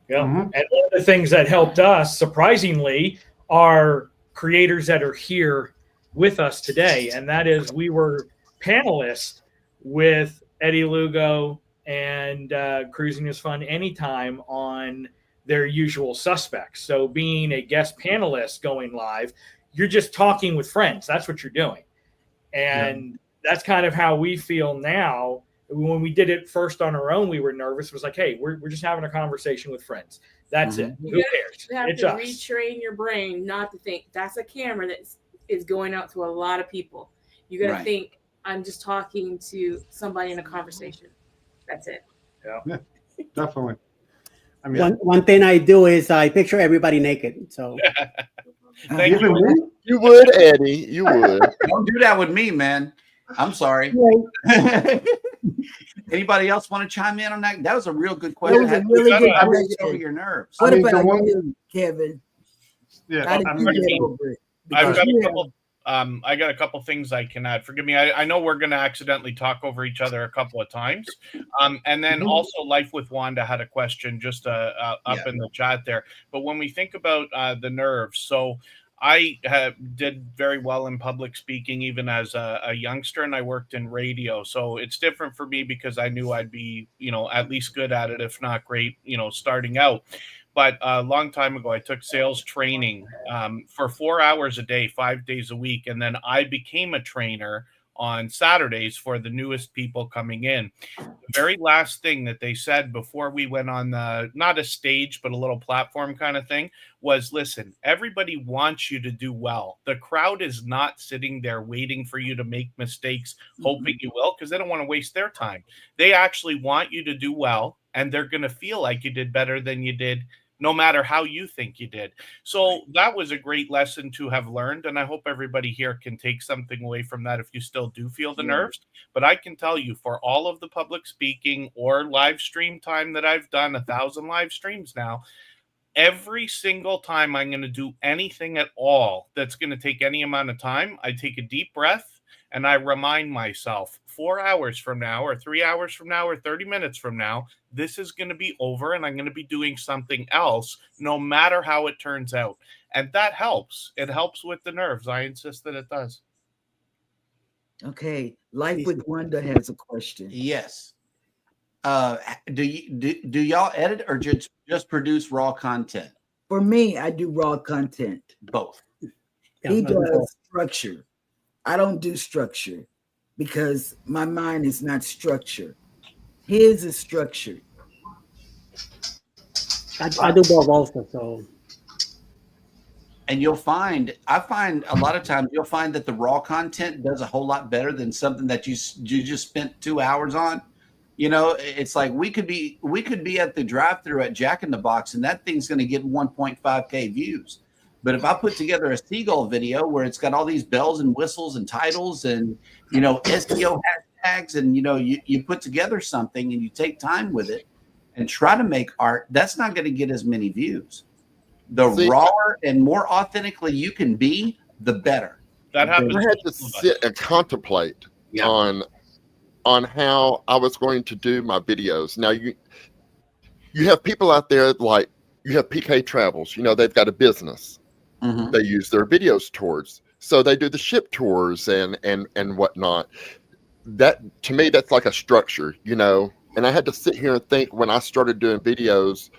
Yeah. And one of the things that helped us, surprisingly, are creators that are here with us today. And that is, we were panelists with Eddie Lugo and Cruising is Fun Anytime on their usual suspects. So being a guest panelist going live, you're just talking with friends. That's what you're doing. And that's kind of how we feel now. When we did it first on our own, we were nervous. It was like, hey, we're just having a conversation with friends. That's it. Who cares? You have It's to us. retrain your brain not to think that's a camera that is going out to a lot of people. You got to Right. think, I'm just talking to somebody in a conversation. That's it. Yeah, definitely. I mean, One thing I do is I picture everybody naked. So Thank you. You would, Eddie. You would. Don't do that with me, man. I'm sorry. Anybody else want to chime in on that? That was a real good question. That was a really good How do you question. get over your nerves? What I mean, about the one- you, Kevin? Yeah, How did I'm you ready. get over it? I've Because got a you couple. I got a couple things I can add. Forgive me. I know we're going to accidentally talk over each other a couple of times. And then also, Life with Wanda had a question just up in the chat there. But when we think about the nerves, so I did very well in public speaking, even as a youngster, and I worked in radio. So it's different for me because I knew I'd be, at least good at it, if not great, starting out. But a long time ago, I took sales training for 4 hours a day, 5 days a week. And then I became a trainer on Saturdays for the newest people coming in. The very last thing that they said before we went on not a stage, but a little platform kind of thing was, listen, everybody wants you to do well. The crowd is not sitting there waiting for you to make mistakes, hoping you will, because they don't want to waste their time. They actually want you to do well, and they're going to feel like you did better than you did, no matter how you think you did. So that was a great lesson to have learned. And I hope everybody here can take something away from that if you still do feel the nerves. But I can tell you, for all of the public speaking or live stream time that I've done, 1,000 live streams now, every single time I'm going to do anything at all that's going to take any amount of time, I take a deep breath and I remind myself 4 hours from now or 3 hours from now or 30 minutes from now, this is going to be over and I'm going to be doing something else, no matter how it turns out. And that helps. It helps with the nerves. I insist that it does. Okay. Life with Wanda has a question. Yes. Do y'all edit or just produce raw content? For me, I do raw content. Both. He does structure. I don't do structure because my mind is not structured. His is structured. I do both also. So, and I find a lot of times you'll find that the raw content does a whole lot better than something that you just spent 2 hours on. It's like we could be at the drive-thru at Jack in the Box, and that thing's going to get 1.5K views. But if I put together a seagull video where it's got all these bells and whistles and titles and, you know, SEO hashtags, and, you know, you put together something and you take time with it and try to make art, that's not going to get as many views. The rawer and more authentically you can be, the better. That happens. I had to sit and contemplate on how I was going to do my videos. Now you have people out there like you have PK Travels. You know, they've got a business. Mm-hmm. They use their videos towards. So they do the ship tours and whatnot. That to me, that's like a structure, you know. And I had to sit here and think when I started doing videos,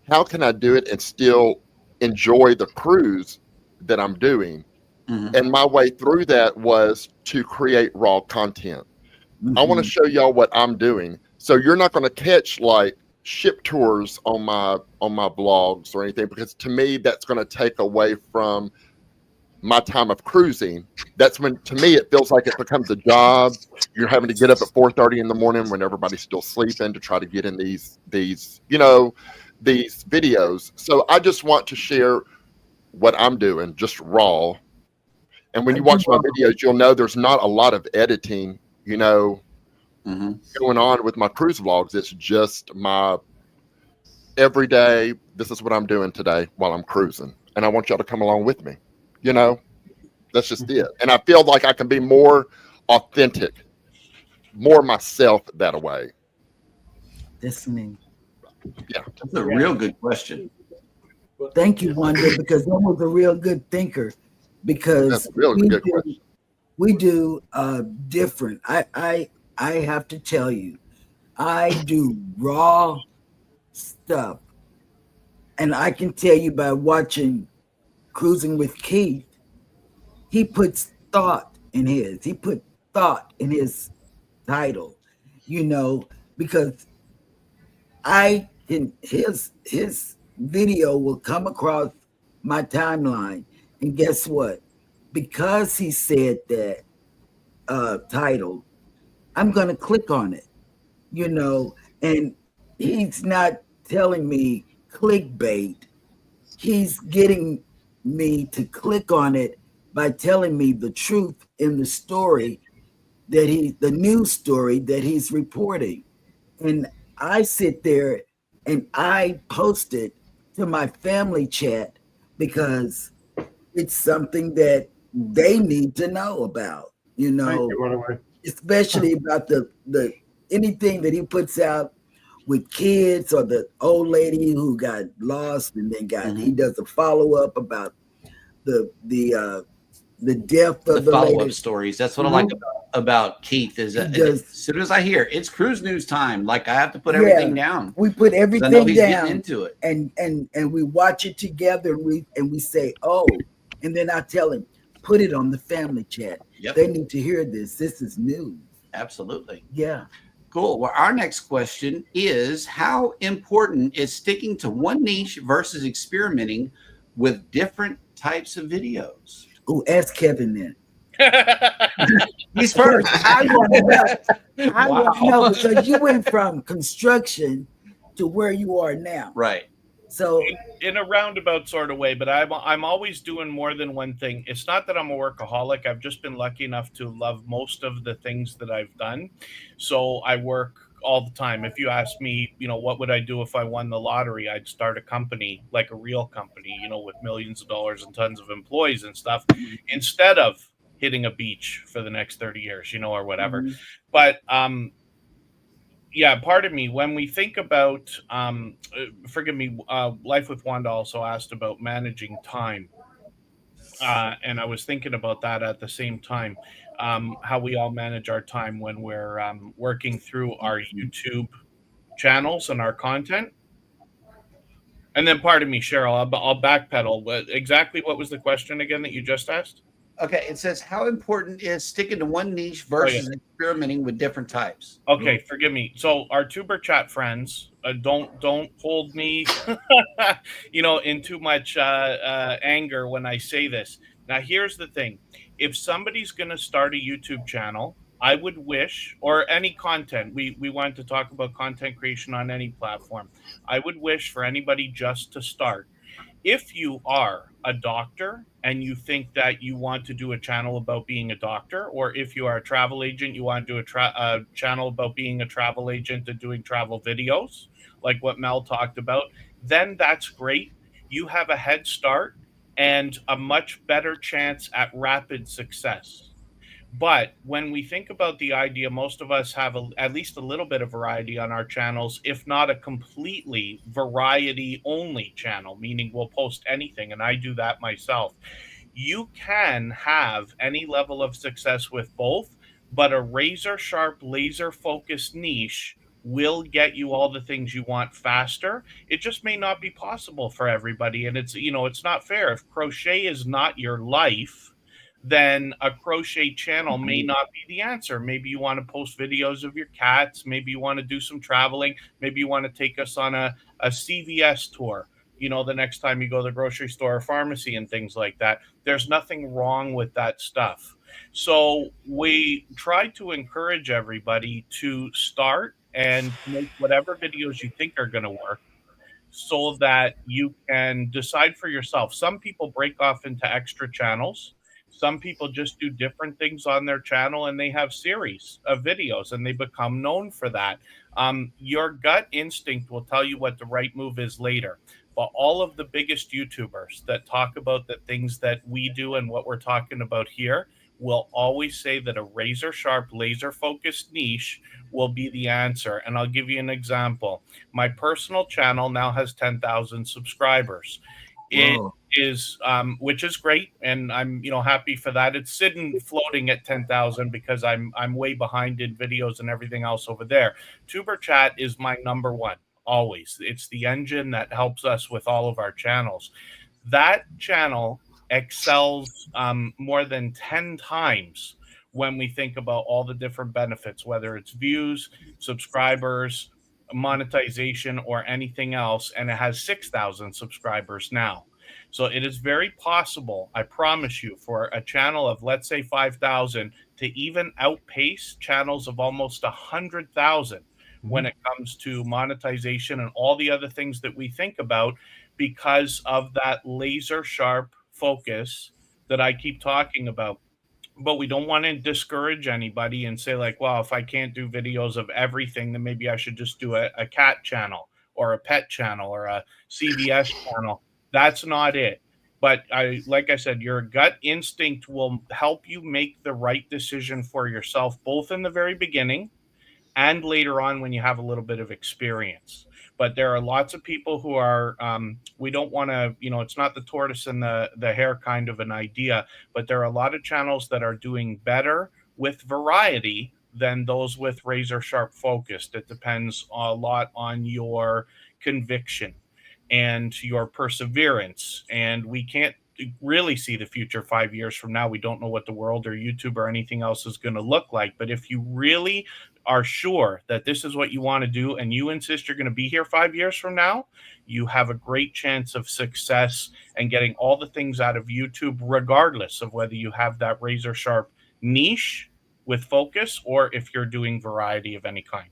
how can I do it and still enjoy the cruise that I'm doing? Mm-hmm. And my way through that was to create raw content. Mm-hmm. I want to show y'all what I'm doing. So you're not going to catch like ship tours on my blogs or anything, because to me that's going to take away from my time of cruising. That's when, to me, it feels like it becomes a job. You're having to get up at 4:30 in the morning when everybody's still sleeping to try to get in these you know, these videos. So I just want to share what I'm doing, just raw. And when you watch my videos, you'll know there's not a lot of editing, you know, going on with my cruise vlogs. It's just my everyday, this is what I'm doing today while I'm cruising. And I want y'all to come along with me. You know, that's just it. And I feel like I can be more authentic, more myself that way. Listening. Yeah. That's a real good question. Thank you, Wanda, because that was a real good thinker. Because that's a really good question. We do different. I have to tell you, I do raw stuff. And I can tell you by watching Cruising with Keith, he puts thought in his. He put thought in his title, you know, because I can his video will come across my timeline, and guess what? Because he said that title, I'm gonna click on it, you know, and he's not telling me clickbait. He's getting me to click on it by telling me the truth in the story that the news story that he's reporting. And I sit there and I post it to my family chat because it's something that they need to know about, you know, especially about the anything that he puts out with kids, or the old lady who got lost and then he does a follow-up about the death of the follow-up lady. stories. That's what I like about Keith is that as soon as I hear it's cruise news time, like I have to put everything down. We put everything I know he's down getting into it. and we watch it together, and we say, oh, and then I tell him, put it on the family chat. Yep. They need to hear this. This is news. Absolutely. Yeah. Cool. Well, our next question is, how important is sticking to one niche versus experimenting with different types of videos? Oh, ask Kevin then. He's first. I want to know, because you went from construction to where you are now. Right. So in a roundabout sort of way, but I'm always doing more than one thing. It's not that I'm a workaholic. I've just been lucky enough to love most of the things that I've done. So I work all the time. If you ask me, you know, what would I do if I won the lottery? I'd start a company, like a real company, you know, with millions of dollars and tons of employees and stuff, instead of hitting a beach for the next 30 years, you know, or whatever. But yeah, part of me, when we think about, forgive me, Life with Wanda also asked about managing time. And I was thinking about that at the same time, how we all manage our time when we're working through our YouTube channels and our content. And then pardon me, Cheryl, I'll backpedal. Exactly what was the question again that you just asked? Okay, it says, how important is sticking to one niche versus experimenting with different types? Okay, forgive me. So our tuber chat friends, don't hold me, you know, in too much anger when I say this. Now, here's the thing: if somebody's going to start a YouTube channel, I would wish, or any content, we wanted to talk about content creation on any platform. I would wish for anybody just to start. If you are a doctor and you think that you want to do a channel about being a doctor, or if you are a travel agent, you want to do a channel about being a travel agent and doing travel videos, like what Mel talked about, then that's great. You have a head start and a much better chance at rapid success. But when we think about the idea, most of us have at least a little bit of variety on our channels, if not a completely variety only channel, meaning we'll post anything. And I do that myself. You can have any level of success with both, but a razor sharp, laser focused niche will get you all the things you want faster. It just may not be possible for everybody. And it's, it's not fair. If crochet is not your life, then a crochet channel may not be the answer. Maybe you want to post videos of your cats. Maybe you want to do some traveling. Maybe you want to take us on a CVS tour, the next time you go to the grocery store or pharmacy and things like that. There's nothing wrong with that stuff. So we try to encourage everybody to start and make whatever videos you think are going to work, so that you can decide for yourself. Some people break off into extra channels. Some people just do different things on their channel and they have series of videos and they become known for that. Your gut instinct will tell you what the right move is later. But all of the biggest YouTubers that talk about the things that we do and what we're talking about here will always say that a razor sharp, laser focused niche will be the answer. And I'll give you an example. My personal channel now has 10,000 subscribers. It is, which is great, and I'm happy for that. It's sitting floating at 10,000 because I'm way behind in videos and everything else over there. Tuber Chat is my number one always. It's the engine that helps us with all of our channels. That channel excels more than 10 times when we think about all the different benefits, whether it's views, subscribers, monetization, or anything else, and it has 6,000 subscribers now. So it is very possible, I promise you, for a channel of, let's say, 5,000 to even outpace channels of almost 100,000 when it comes to monetization and all the other things that we think about, because of that laser sharp focus that I keep talking about. But we don't want to discourage anybody and say, like, well, if I can't do videos of everything, then maybe I should just do a cat channel or a pet channel or a CVS channel. That's not it. But like I said, your gut instinct will help you make the right decision for yourself, both in the very beginning and later on when you have a little bit of experience. But there are lots of people who are, we don't want to, it's not the tortoise and the hare kind of an idea, but there are a lot of channels that are doing better with variety than those with razor sharp focused. It depends a lot on your conviction and your perseverance. And we can't really see the future 5 years from now. We don't know what the world or YouTube or anything else is going to look like. But if you really are sure that this is what you want to do and you insist you're going to be here 5 years from now, you have a great chance of success and getting all the things out of YouTube, regardless of whether you have that razor sharp niche with focus or if you're doing variety of any kind.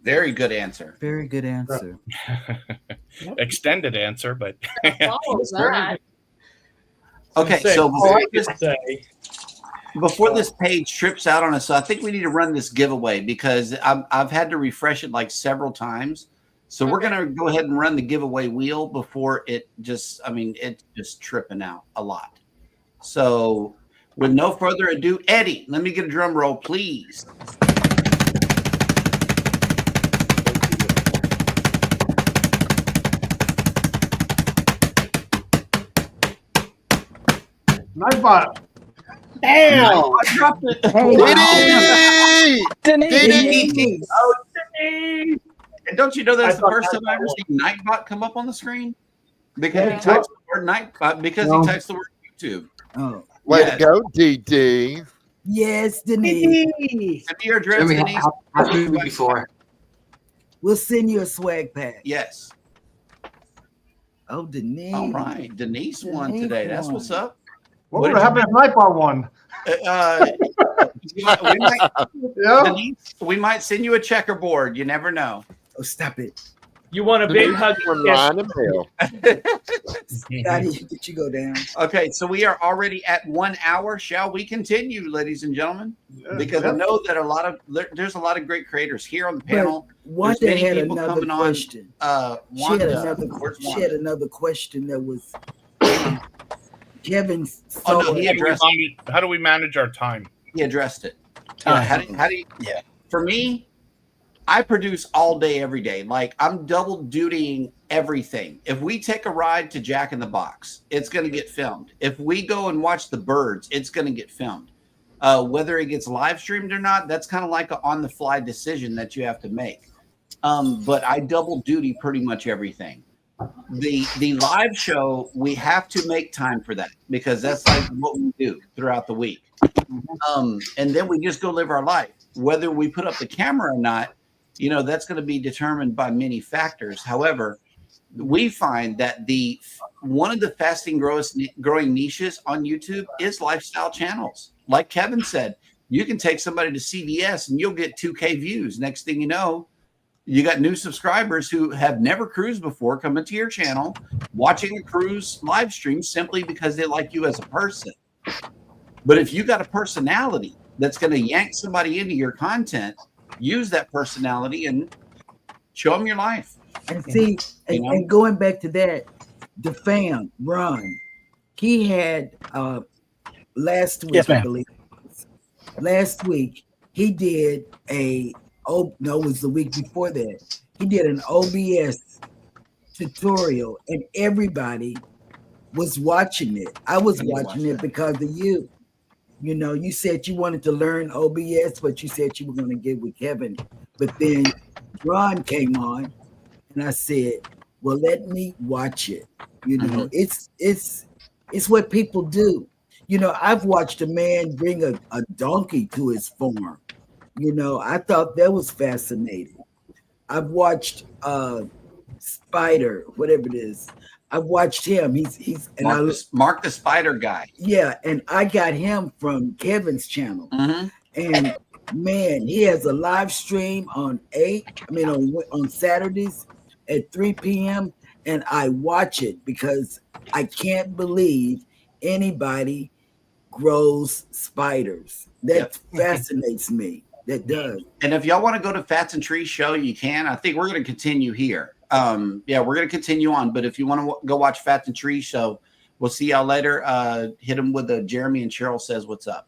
Very good answer. Very good answer. Extended answer, but okay. So before this page trips out on us, so I think we need to run this giveaway because I've had to refresh it like several times. So we're going to go ahead and run the giveaway wheel before it just, it's just tripping out a lot. So with no further ado, Eddie, let me get a drum roll, please. Nightbot. Damn! I dropped it. Denise! Oh, Denise! And don't you know that's the first time I ever seen Nightbot come up on the screen? Because he types the word Nightbot, because he types the word YouTube. Oh, way to go, DD. Yes, Denise. Send me your address, Denise. Before. We'll send you a swag pack. Yes. Oh, Denise. All right. Denise won today. That's what's up. What would happen if Nightbot won? Denise, we might send you a checkerboard. You never know. Oh, stop it. You want a big hug? Ryan and Mel. Scotty, did you go down? Okay, so we are already at 1 hour. Shall we continue, ladies and gentlemen? Yeah. Because I know that there's a lot of great creators here on the But panel. Wanda There's many had people another coming on. question. She had another question that was Kevin. Oh no, he addressed. How do we manage our time? He addressed it. Yeah, how do you? Yeah. For me, I produce all day, every day. Like I'm double dutying everything. If we take a ride to Jack in the Box, it's going to get filmed. If we go and watch the birds, it's going to get filmed. Whether it gets live streamed or not, that's kind of like an on-the-fly decision that you have to make. But I double duty pretty much everything. The live show, we have to make time for that because that's like what we do throughout the week. And then we just go live our life. Whether we put up the camera or not, that's going to be determined by many factors. However, we find that one of the fastest growing niches on YouTube is lifestyle channels. Like Kevin said, you can take somebody to CVS and you'll get 2K views. Next thing you know, you got new subscribers who have never cruised before coming to your channel, watching a cruise live stream simply because they like you as a person. But if you got a personality that's going to yank somebody into your content, use that personality and show them your life. And see, and going back to that, the fam, Ron, he had last week, Yes, I ma'am. believe. Last week, he did it was the week before that. He did an OBS tutorial, and everybody was watching it. I was watching it because of you. You said you wanted to learn OBS, but you said you were going to get with Kevin. But then Ron came on, and I said, "Well, let me watch it." It's what people do. I've watched a man bring a donkey to his farm. I thought that was fascinating. I've watched Spider, whatever it is. I've watched him. He's Mark the Spider guy. Yeah, and I got him from Kevin's channel. And man, he has a live stream on Saturdays at 3 p.m. and I watch it because I can't believe anybody grows spiders. That fascinates me. That does. And if y'all want to go to Fats and Trees show, you can. I think we're going to continue here. We're going to continue on. But if you want to go watch Fats and Trees show, we'll see y'all later. Hit them with the Jeremy and Cheryl says what's up.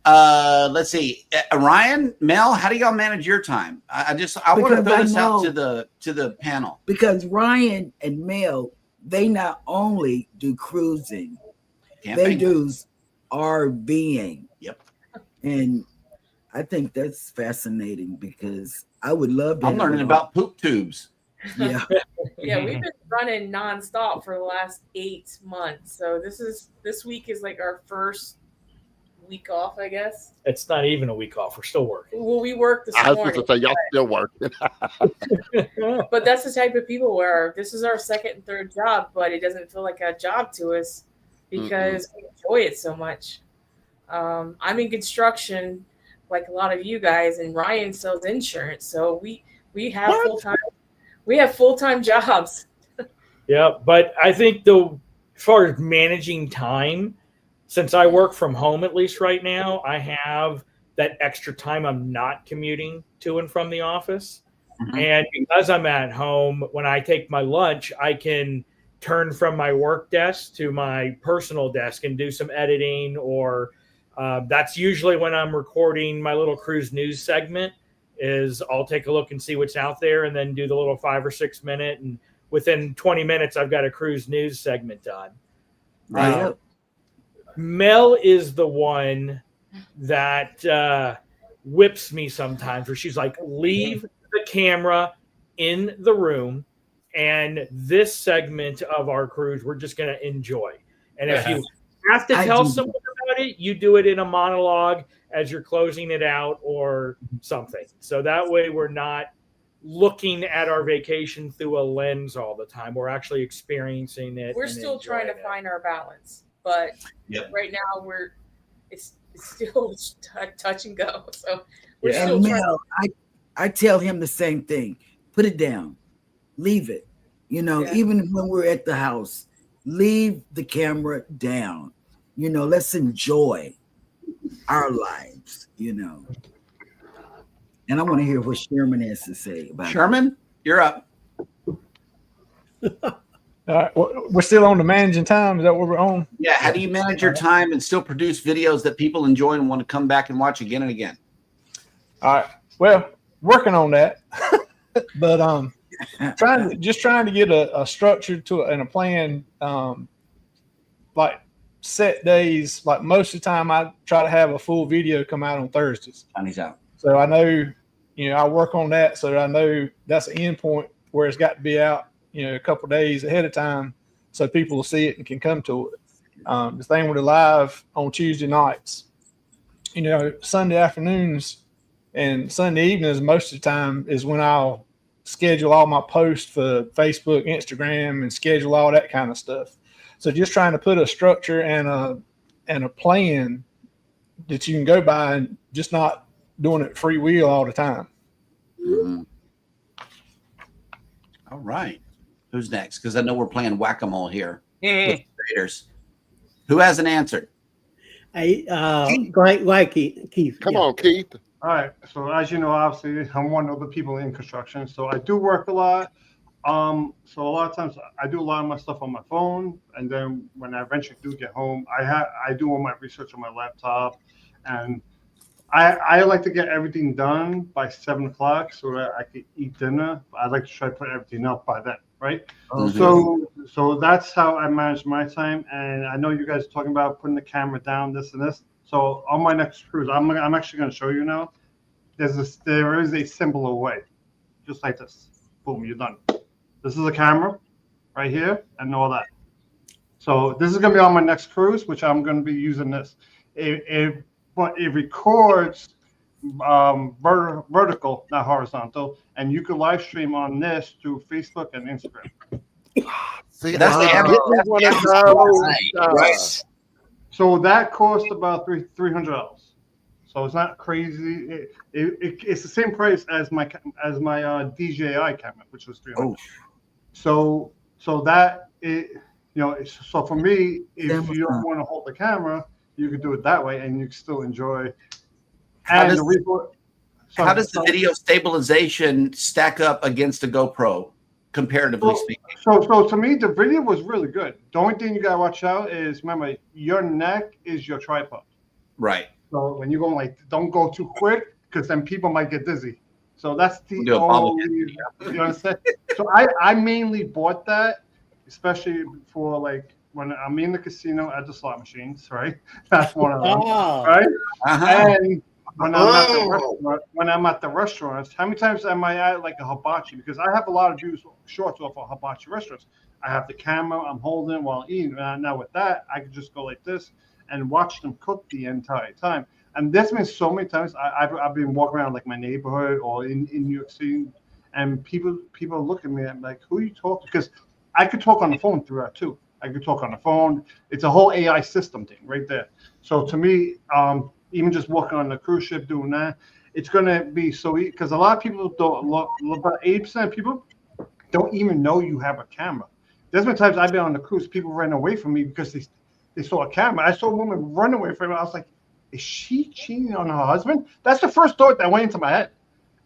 Let's see. Ryan, Mel, how do y'all manage your time? I want to throw this out to the panel. Because Ryan and Mel, they not only do cruising, they do RVing. Yep. And I think that's fascinating because I would love to. I'm learning about poop tubes. Yeah. Yeah, we've been running nonstop for the last 8 months. So this week is like our first week off, I guess. It's not even a week off. We're still working. Well, we worked this morning. I was going to say, y'all still working. But that's the type of people where this is our second and third job, but it doesn't feel like a job to us because we enjoy it so much. I'm in construction, like a lot of you guys, and Ryan sells insurance, so we have full-time jobs. Yeah, but I think as far as managing time, since I work from home at least right now, I have that extra time I'm not commuting to and from the office. And because I'm at home, when I take my lunch, I can turn from my work desk to my personal desk and do some editing, or that's usually when I'm recording my little cruise news segment. Is I'll take a look and see what's out there and then do the little 5 or 6 minute, and within 20 minutes I've got a cruise news segment done. Mel is the one that whips me sometimes, where she's like, leave the camera in the room, and this segment of our cruise we're just going to enjoy. And if you have to tell someone about it, you do it in a monologue as you're closing it out or something. So that way we're not looking at our vacation through a lens all the time. We're actually experiencing it. We're still trying to find our balance, but right now it's still touch and go. So we're still trying. Mel, I tell him the same thing. Put it down. leave it. You know, Yeah. even when we're at the house, leave the camera down. You know, let's enjoy our lives, you know. And I want to hear what Sherman has to say about Sherman, you're up. We're still on the managing time. Is that what we're on? Yeah. How do you manage your time and still produce videos that people enjoy and want to come back and watch again and again? All right. Well, working on that, but trying to get a structure to and a plan. Like set days. Like most of the time, I try to have a full video come out on Thursdays. Johnny's out. So I know, you know, I work on that, so that I know that's an end point where it's got to be out, you know, a couple of days ahead of time, so people will see it and can come to it. The thing with the live on Tuesday nights, you know, Sunday afternoons and Sunday evenings, most of the time is when I'll schedule all my posts for Facebook, Instagram, and schedule all that kind of stuff. So just trying to put a structure and a plan that you can go by, and just not doing it free wheel all the time. Mm-hmm. All right. Who's next? Because I know we're playing whack-a-mole here. With traders. Who hasn't answered? Go ahead, Keith. Come on, Keith. All right. So as you know, obviously, I'm one of the people in construction, so I do work a lot. So a lot of times I do a lot of my stuff on my phone, and then when I eventually do get home, I do all my research on my laptop, and I like to get everything done by 7 o'clock so that I can eat dinner. I like to try to put everything up by then, right? Mm-hmm. So that's how I manage my time. And I know you guys are talking about putting the camera down, this and this. So on my next cruise, I'm actually going to show you now. There is a simpler way, just like this. Boom, you're done. This is a camera right here and all that. So this is going to be on my next cruise, which I'm going to be using this. But it records vertical, not horizontal, and you can live stream on this through Facebook and Instagram. See, That's right. So that cost about $300. So it's not crazy. It's the same price as my DJI camera, which was $300. Oh. So that so for me, if you don't want to hold the camera, you could do it that way, and you can still enjoy. How does the video stabilization stack up against a GoPro, comparatively speaking? So to me, the video was really good. The only thing you gotta watch out is, remember, your neck is your tripod. Right. So when you go don't go too quick, because then people might get dizzy. So that's the only, you understand? So I mainly bought that, especially for like when I'm in the casino at the slot machines, right? That's one of them, right? And when I'm at the restaurants, how many times am I at like a hibachi? Because I have a lot of views shorts off of hibachi restaurants. I have the camera I'm holding while eating. Now with that, I can just go like this and watch them cook the entire time. And there's been so many times I've been walking around like my neighborhood or in New York City, and people look at me and I'm like, who are you talking to? Because I could talk on the phone throughout too. I could talk on the phone. It's a whole AI system thing right there. So to me, even just walking on the cruise ship doing that, it's going to be so easy, because a lot of people don't look, about 80% of people don't even know you have a camera. There's been times I've been on the cruise, people ran away from me because they saw a camera. I saw a woman run away from me. I was like, is she cheating on her husband? That's the first thought that went into my head.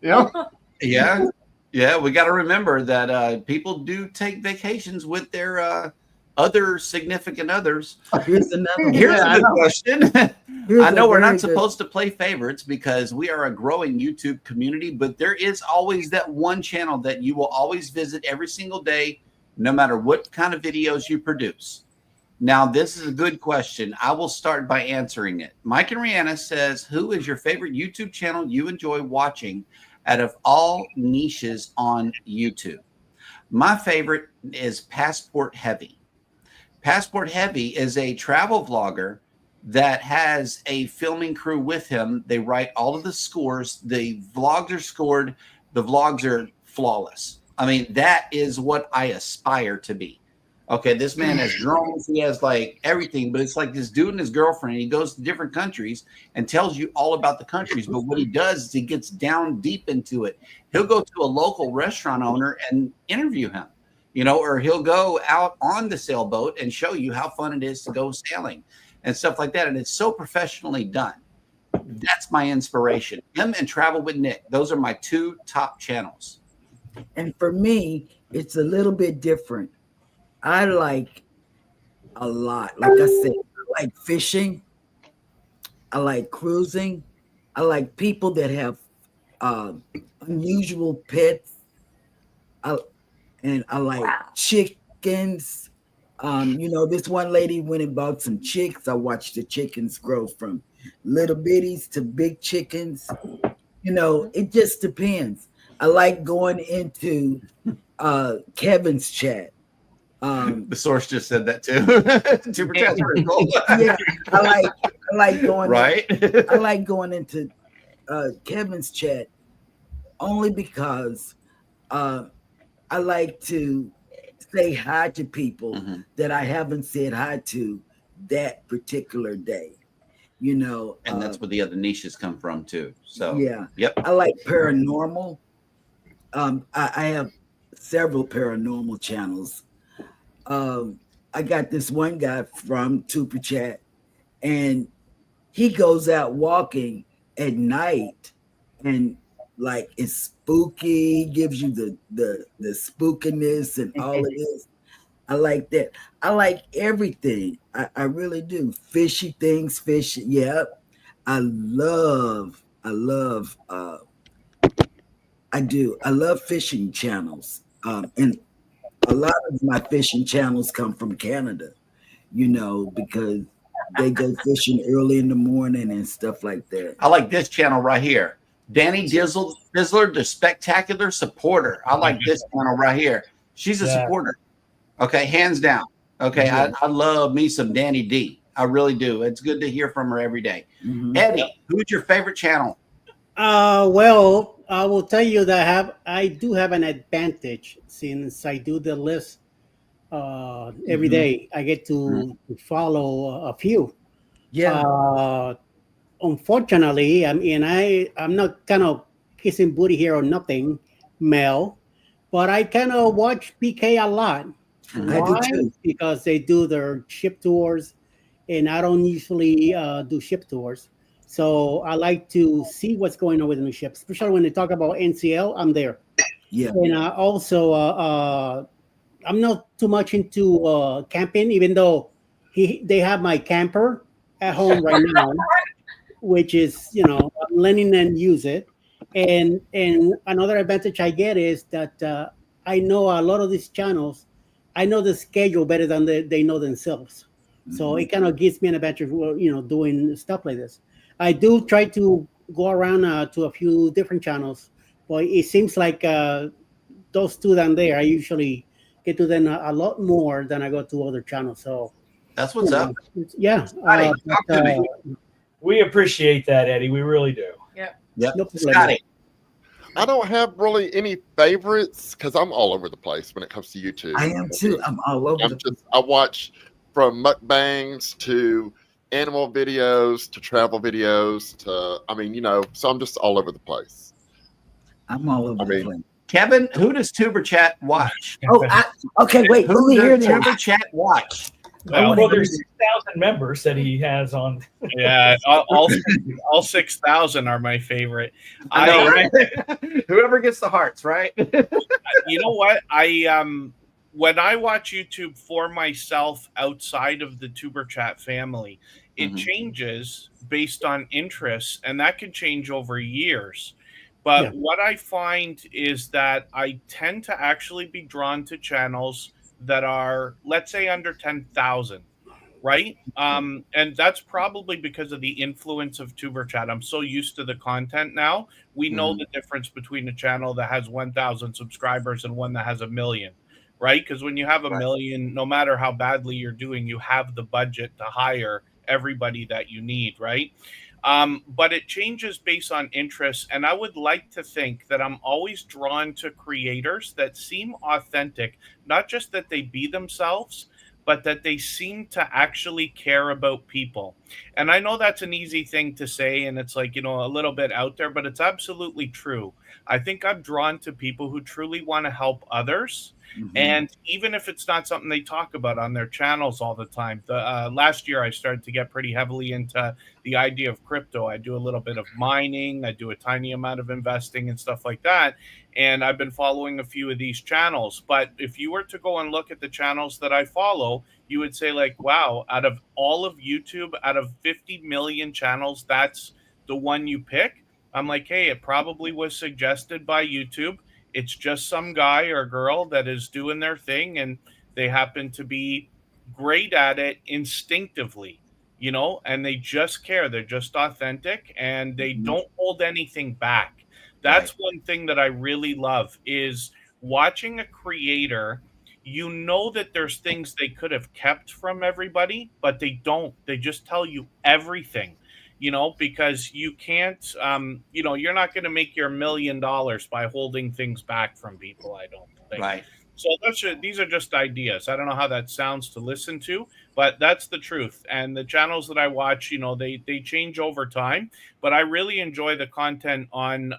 You know? Yeah. We got to remember that people do take vacations with their other significant others. Here's another Here's a good question. I know we're not supposed to play favorites because we are a growing YouTube community, but there is always that one channel that you will always visit every single day, no matter what kind of videos you produce. Now, this is a good question. I will start by answering it. Mike and Rihanna says, who is your favorite YouTube channel you enjoy watching out of all niches on YouTube? My favorite is Passport Heavy. Passport Heavy is a travel vlogger that has a filming crew with him. They write all of the scores. The vlogs are scored. The vlogs are flawless. I mean, that is what I aspire to be. Okay, this man has drones. He has like everything, but it's like this dude and his girlfriend. He goes to different countries and tells you all about the countries. But what he does is he gets down deep into it. He'll go to a local restaurant owner and interview him, or he'll go out on the sailboat and show you how fun it is to go sailing and stuff like that. And it's so professionally done. That's my inspiration. Him and Travel with Nick. Those are my two top channels. And for me, it's a little bit different. I like a lot. Like I said, I like fishing. I like cruising. I like people that have unusual pets. I like chickens. This one lady went and bought some chicks. I watched the chickens grow from little bitties to big chickens. It just depends. I like going into Kevin's chat. The source just said that too. Super chat's pretty cool. Yeah, I like going right. I like going into Kevin's chat only because I like to say hi to people that I haven't said hi to that particular day. And that's where the other niches come from too. So yeah, yep. I like paranormal. I have several paranormal channels. I got this one guy from Super Chat, and he goes out walking at night, and like it's spooky. He gives you the spookiness and all of this. I like that. I like everything. I really do. Fishy things, fishing. Yep. I love fishing channels. And a lot of my fishing channels come from Canada, because they go fishing early in the morning and stuff like that. I like this channel right here. Danny Dizzler, the spectacular supporter. I like this channel right here. She's a supporter. Okay, hands down. Okay, Yeah. I love me some Danny D. I really do. It's good to hear from her every day. Eddie, who's your favorite channel? Well, I will tell you that I do have an advantage since I do the list every day. I get to follow a few. Yeah. Unfortunately, I'm not kind of kissing booty here or nothing, Mel, but I kind of watch PK a lot. I Why? do too. Because they do their ship tours, and I don't usually do ship tours. So I like to see what's going on with the new ships, especially when they talk about NCL. I'm there. Yeah. And also, I'm not too much into camping, even though they have my camper at home right now, which is, I'm learning and use it. And another advantage I get is that I know a lot of these channels. I know the schedule better than they know themselves. So it kind of gives me an advantage, doing stuff like this. I do try to go around to a few different channels, but it seems like those two down there, I usually get to them a lot more than I go to other channels. So that's what's up. Yeah. We appreciate that, Eddie. We really do. Yep. No problem. Scotty. I don't have really any favorites because I'm all over the place when it comes to YouTube. I am too. I'm all over. I watch from mukbangs to animal videos to travel videos to, so I'm just all over the place. I'm all over the place. Kevin, who does Tuber Chat watch? Okay, wait. Let me hear this. Tuber Chat watch. Well, there's 6,000 members that he has on. Yeah, all 6,000 are my favorite. I know, right? Whoever gets the hearts, right? You know what? When I watch YouTube for myself outside of the Tuber Chat family, it changes based on interests, and that can change over years. But what I find is that I tend to actually be drawn to channels that are, let's say, under 10,000, right? And that's probably because of the influence of Tuber Chat. I'm so used to the content now. We know the difference between a channel that has 1,000 subscribers and one that has 1 million, right? Because when you have a million, no matter how badly you're doing, you have the budget to hire everybody that you need, right? But it changes based on interests. And I would like to think that I'm always drawn to creators that seem authentic, not just that they be themselves, but that they seem to actually care about people. And I know that's an easy thing to say, and it's like, a little bit out there, but it's absolutely true. I think I'm drawn to people who truly want to help others. Mm-hmm. And even if it's not something they talk about on their channels all the time. Last year, I started to get pretty heavily into the idea of crypto. I do a little bit of mining. I do a tiny amount of investing and stuff like that. And I've been following a few of these channels. But if you were to go and look at the channels that I follow, you would say, like, wow, out of all of YouTube, out of 50 million channels, that's the one you pick. I'm like, hey, it probably was suggested by YouTube. It's just some guy or girl that is doing their thing, and they happen to be great at it instinctively, and they just care. They're just authentic, and they don't hold anything back. That's one thing that I really love is watching a creator. That there's things they could have kept from everybody, but they don't. They just tell you everything. Because you can't, you're not going to make your $1 million by holding things back from people, I don't think. Right. So these are just ideas. I don't know how that sounds to listen to, but that's the truth. And the channels that I watch, they change over time, but I really enjoy the content on,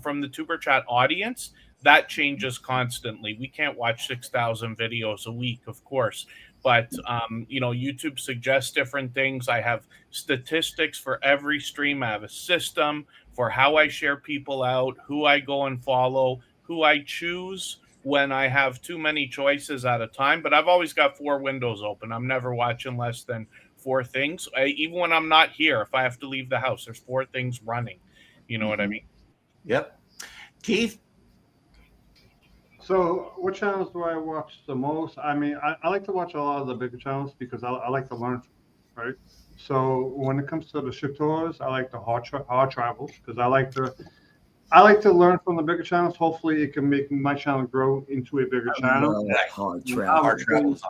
from the Tuber Chat audience. That changes constantly. We can't watch 6,000 videos a week, of course. But, YouTube suggests different things. I have statistics for every stream. I have a system for how I share people out, who I go and follow, who I choose when I have too many choices at a time. But I've always got 4 windows open. I'm never watching less than 4 things. Even when I'm not here, if I have to leave the house, there's 4 things running. You know what I mean? Yep. Keith? So what channels do I watch the most? I mean, I like to watch a lot of the bigger channels because I like to learn, right? So when it comes to the ship tours, I like the hard travels because I like to learn from the bigger channels. Hopefully it can make my channel grow into a bigger channel. Hard travels.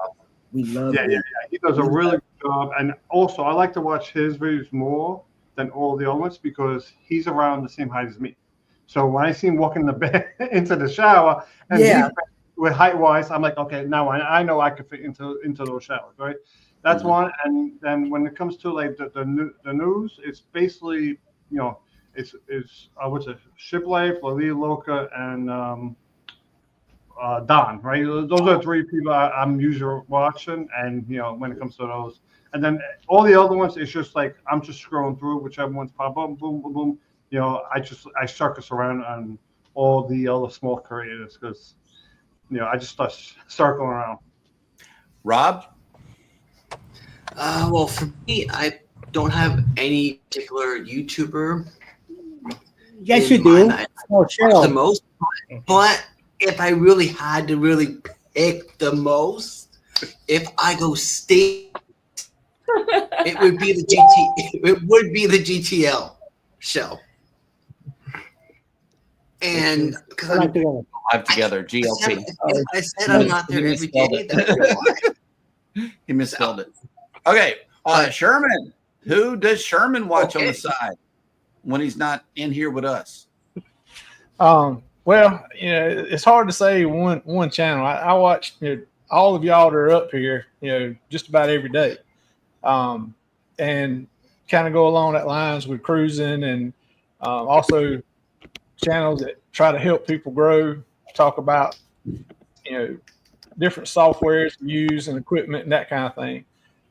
We love it. Yeah. He does a really good job. And also I like to watch his videos more than all the other ones because he's around the same height as me. So when I see him walking into the shower and with height wise, I'm like, okay, now I know I can fit into those showers, right? That's one. And then when it comes to like the news, it's basically, it's what's it? Ship Life, Lali Loca, and Don, right? Those are 3 people I'm usually watching, and when it comes to those, and then all the other ones, it's just like I'm just scrolling through whichever ones pop up, boom, boom, boom. I circus around on all the other small creators because, I just start circling around. Rob? Well, for me, I don't have any particular YouTuber. Yes, you do. The most, but if I really had to really pick the most, if I go state, it would be the GTL show. And because I'm live together, GLT. I said I'm not there every day. He misspelled it. Okay, Sherman. Who does Sherman watch on the side when he's not in here with us? Well, it's hard to say one channel. I watch all of y'all that are up here, just about every day, and kind of go along that lines with cruising and also channels that try to help people grow, talk about different softwares to use and equipment and that kind of thing.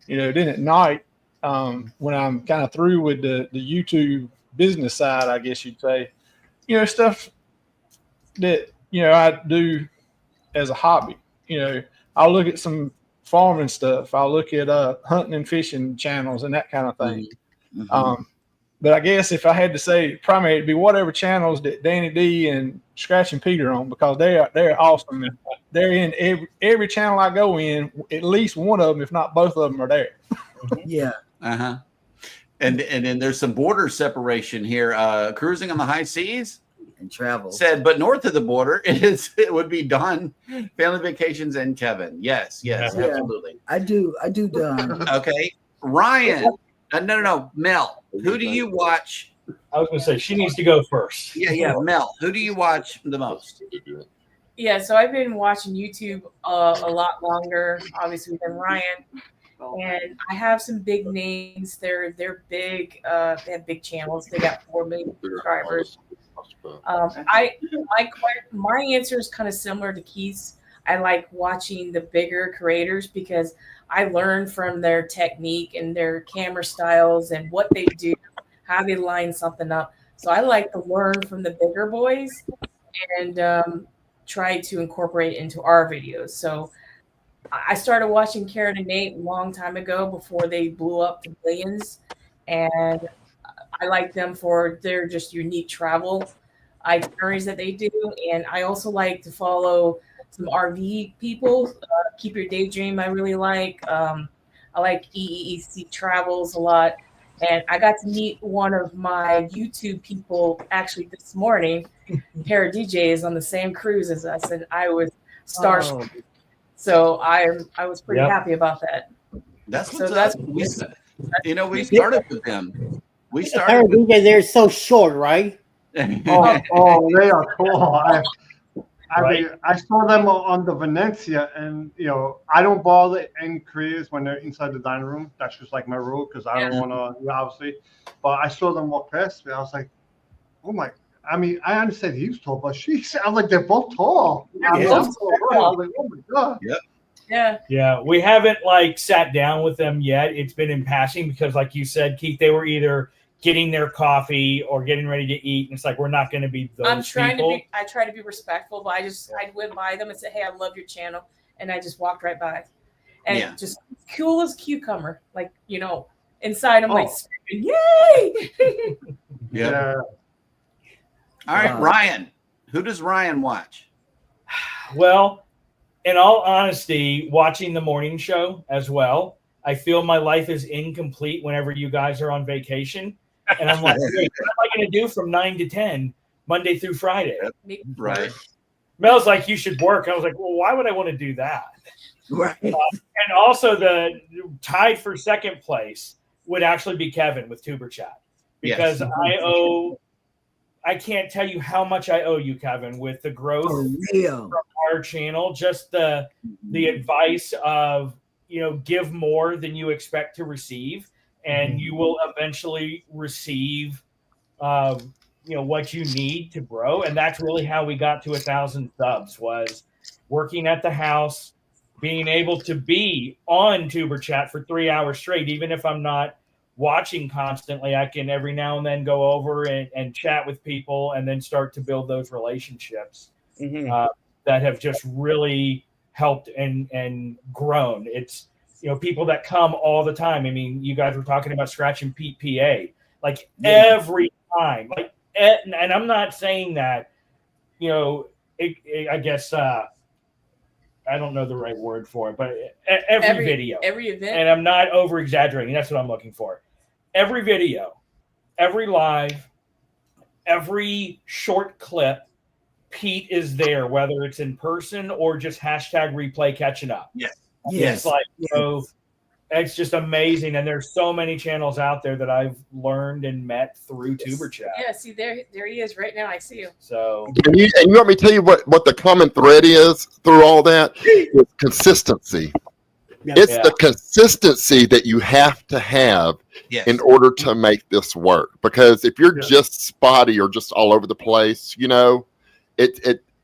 Then at night, when I'm kind of through with the YouTube business side, I guess you'd say, stuff that I do as a hobby. I'll look at some farming stuff. I'll look at hunting and fishing channels and that kind of thing. But I guess if I had to say primary, it'd be whatever channels that Danny D and Scratching Peter on, because they're awesome. They're in every channel I go in. At least one of them, if not both of them, are there. Yeah. And then there's some border separation here. Cruising on the high seas and travel said, but north of the border, it would be Don, Family Vacations, and Kevin. Yes, absolutely. I do Don. Okay, Ryan. No, Mel. who do you watch? I was going to say she needs to go first. Yeah, Mel. Who do you watch the most? Yeah, so I've been watching YouTube a lot longer, obviously, than Ryan. And I have some big names. They're big. They have big channels. They got 4 million subscribers. My answer is kind of similar to Keith's. I like watching the bigger creators because I learn from their technique and their camera styles and what they do, how they line something up. So I like to learn from the bigger boys and try to incorporate it into our videos. So I started watching Karen and Nate a long time ago before they blew up to millions. And I like them for their just unique travel itineraries that they do. And I also like to follow some RV people. Keep Your Daydream, I really like. I like EEC Travels a lot. And I got to meet one of my YouTube people actually this morning. Para DJ is on the same cruise as us, and I was starstruck. Oh. So I was pretty happy about that. That's so that's we started with them. We started. With they're so short, right? oh, they are cool. I mean, I saw them on the Venezia, and I don't bother any creators when they're inside the dining room. That's just like my rule because I don't want to, obviously. But I saw them walk past me. I was like, oh my! I mean, I understand he's tall, but I was like, they're both tall. I was like, oh my god! Yeah. We haven't sat down with them yet. It's been in passing because, like you said, Keith, they were either getting their coffee or getting ready to eat, and it's like we're not going to be those people. I try to be respectful, but I went by them and said, "Hey, I love your channel," and I just walked right by, and just cool as cucumber, inside I'm screaming, "Yay!" Yeah. All right, Ryan. Who does Ryan watch? Well, in all honesty, watching the morning show as well. I feel my life is incomplete whenever you guys are on vacation. And I'm like, hey, what am I going to do from 9 to 10, Monday through Friday? Right. Mel's like, you should work. I was like, well, why would I want to do that? Right. And also the tied for second place would actually be Kevin with Tuber Chat. Because I can't tell you how much I owe you, Kevin, with the growth from our channel. Just the advice of, give more than you expect to receive. And you will eventually receive, what you need to grow. And that's really how we got to 1,000 subs, was working at the house, being able to be on Tuber Chat for 3 hours straight. Even if I'm not watching constantly, I can every now and then go over and chat with people and then start to build those relationships that have just really helped and grown. It's, people that come all the time. I mean, you guys were talking about Scratching Pete PA, every time, and I'm not saying that, I guess, I don't know the right word for it, but every video, every event, and I'm not over exaggerating. That's what I'm looking for. Every video, every live, every short clip, Pete is there, whether it's in person or just hashtag replay catching up. Yes. It's it's just amazing. And there's so many channels out there that I've learned and met through Tuber Chat. Yeah, see, there he is right now. I see you. So, and you want me to tell you what the common thread is through all that? It's consistency. It's the consistency that you have to have in order to make this work. Because if you're just spotty or just all over the place,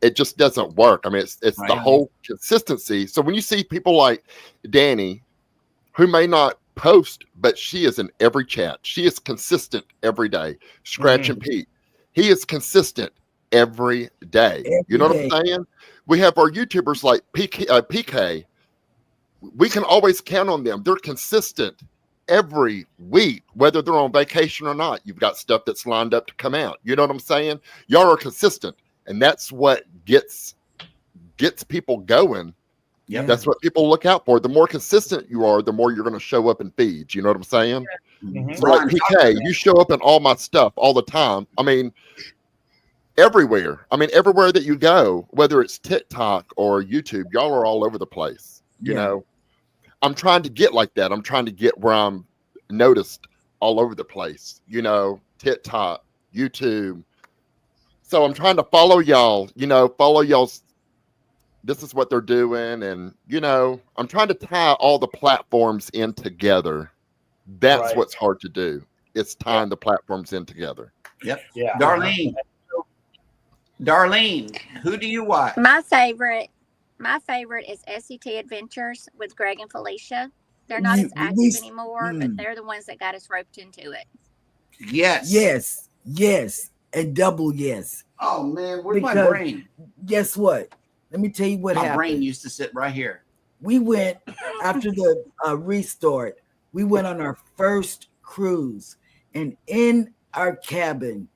it just doesn't work. I mean, it's the whole consistency. So when you see people like Danny, who may not post, but she is in every chat. She is consistent every day. Scratching Pete. He is consistent every day. You know what I'm saying? We have our YouTubers like PK. We can always count on them. They're consistent every week, whether they're on vacation or not. You've got stuff that's lined up to come out. You know what I'm saying? Y'all are consistent. And that's what gets people going. Yeah, that's what people look out for. The more consistent you are, the more you're going to show up in feeds. You know what I'm saying? So like PK, you show up in all my stuff all the time. I mean, everywhere. I mean, everywhere that you go, whether it's TikTok or YouTube, y'all are all over the place. You know, I'm trying to get like that. I'm trying to get where I'm noticed all over the place, TikTok, YouTube. So I'm trying to follow y'all, follow y'all's. This is what they're doing. And, I'm trying to tie all the platforms in together. That's Right. what's hard to do. It's tying the platforms in together. Yep. Yeah. Darlene, who do you watch? My favorite is SCT Adventures with Greg and Felicia. They're not as active anymore, but they're the ones that got us roped into it. Yes. Yes. And double yes. Oh man, where's my brain? Guess what? Let me tell you what My happened. brain used to sit right here. We went after the restart. We went on our first cruise, and in our cabin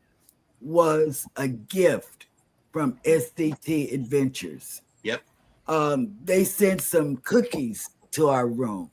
was a gift from SCT Adventures. Yep. They sent some cookies to our room.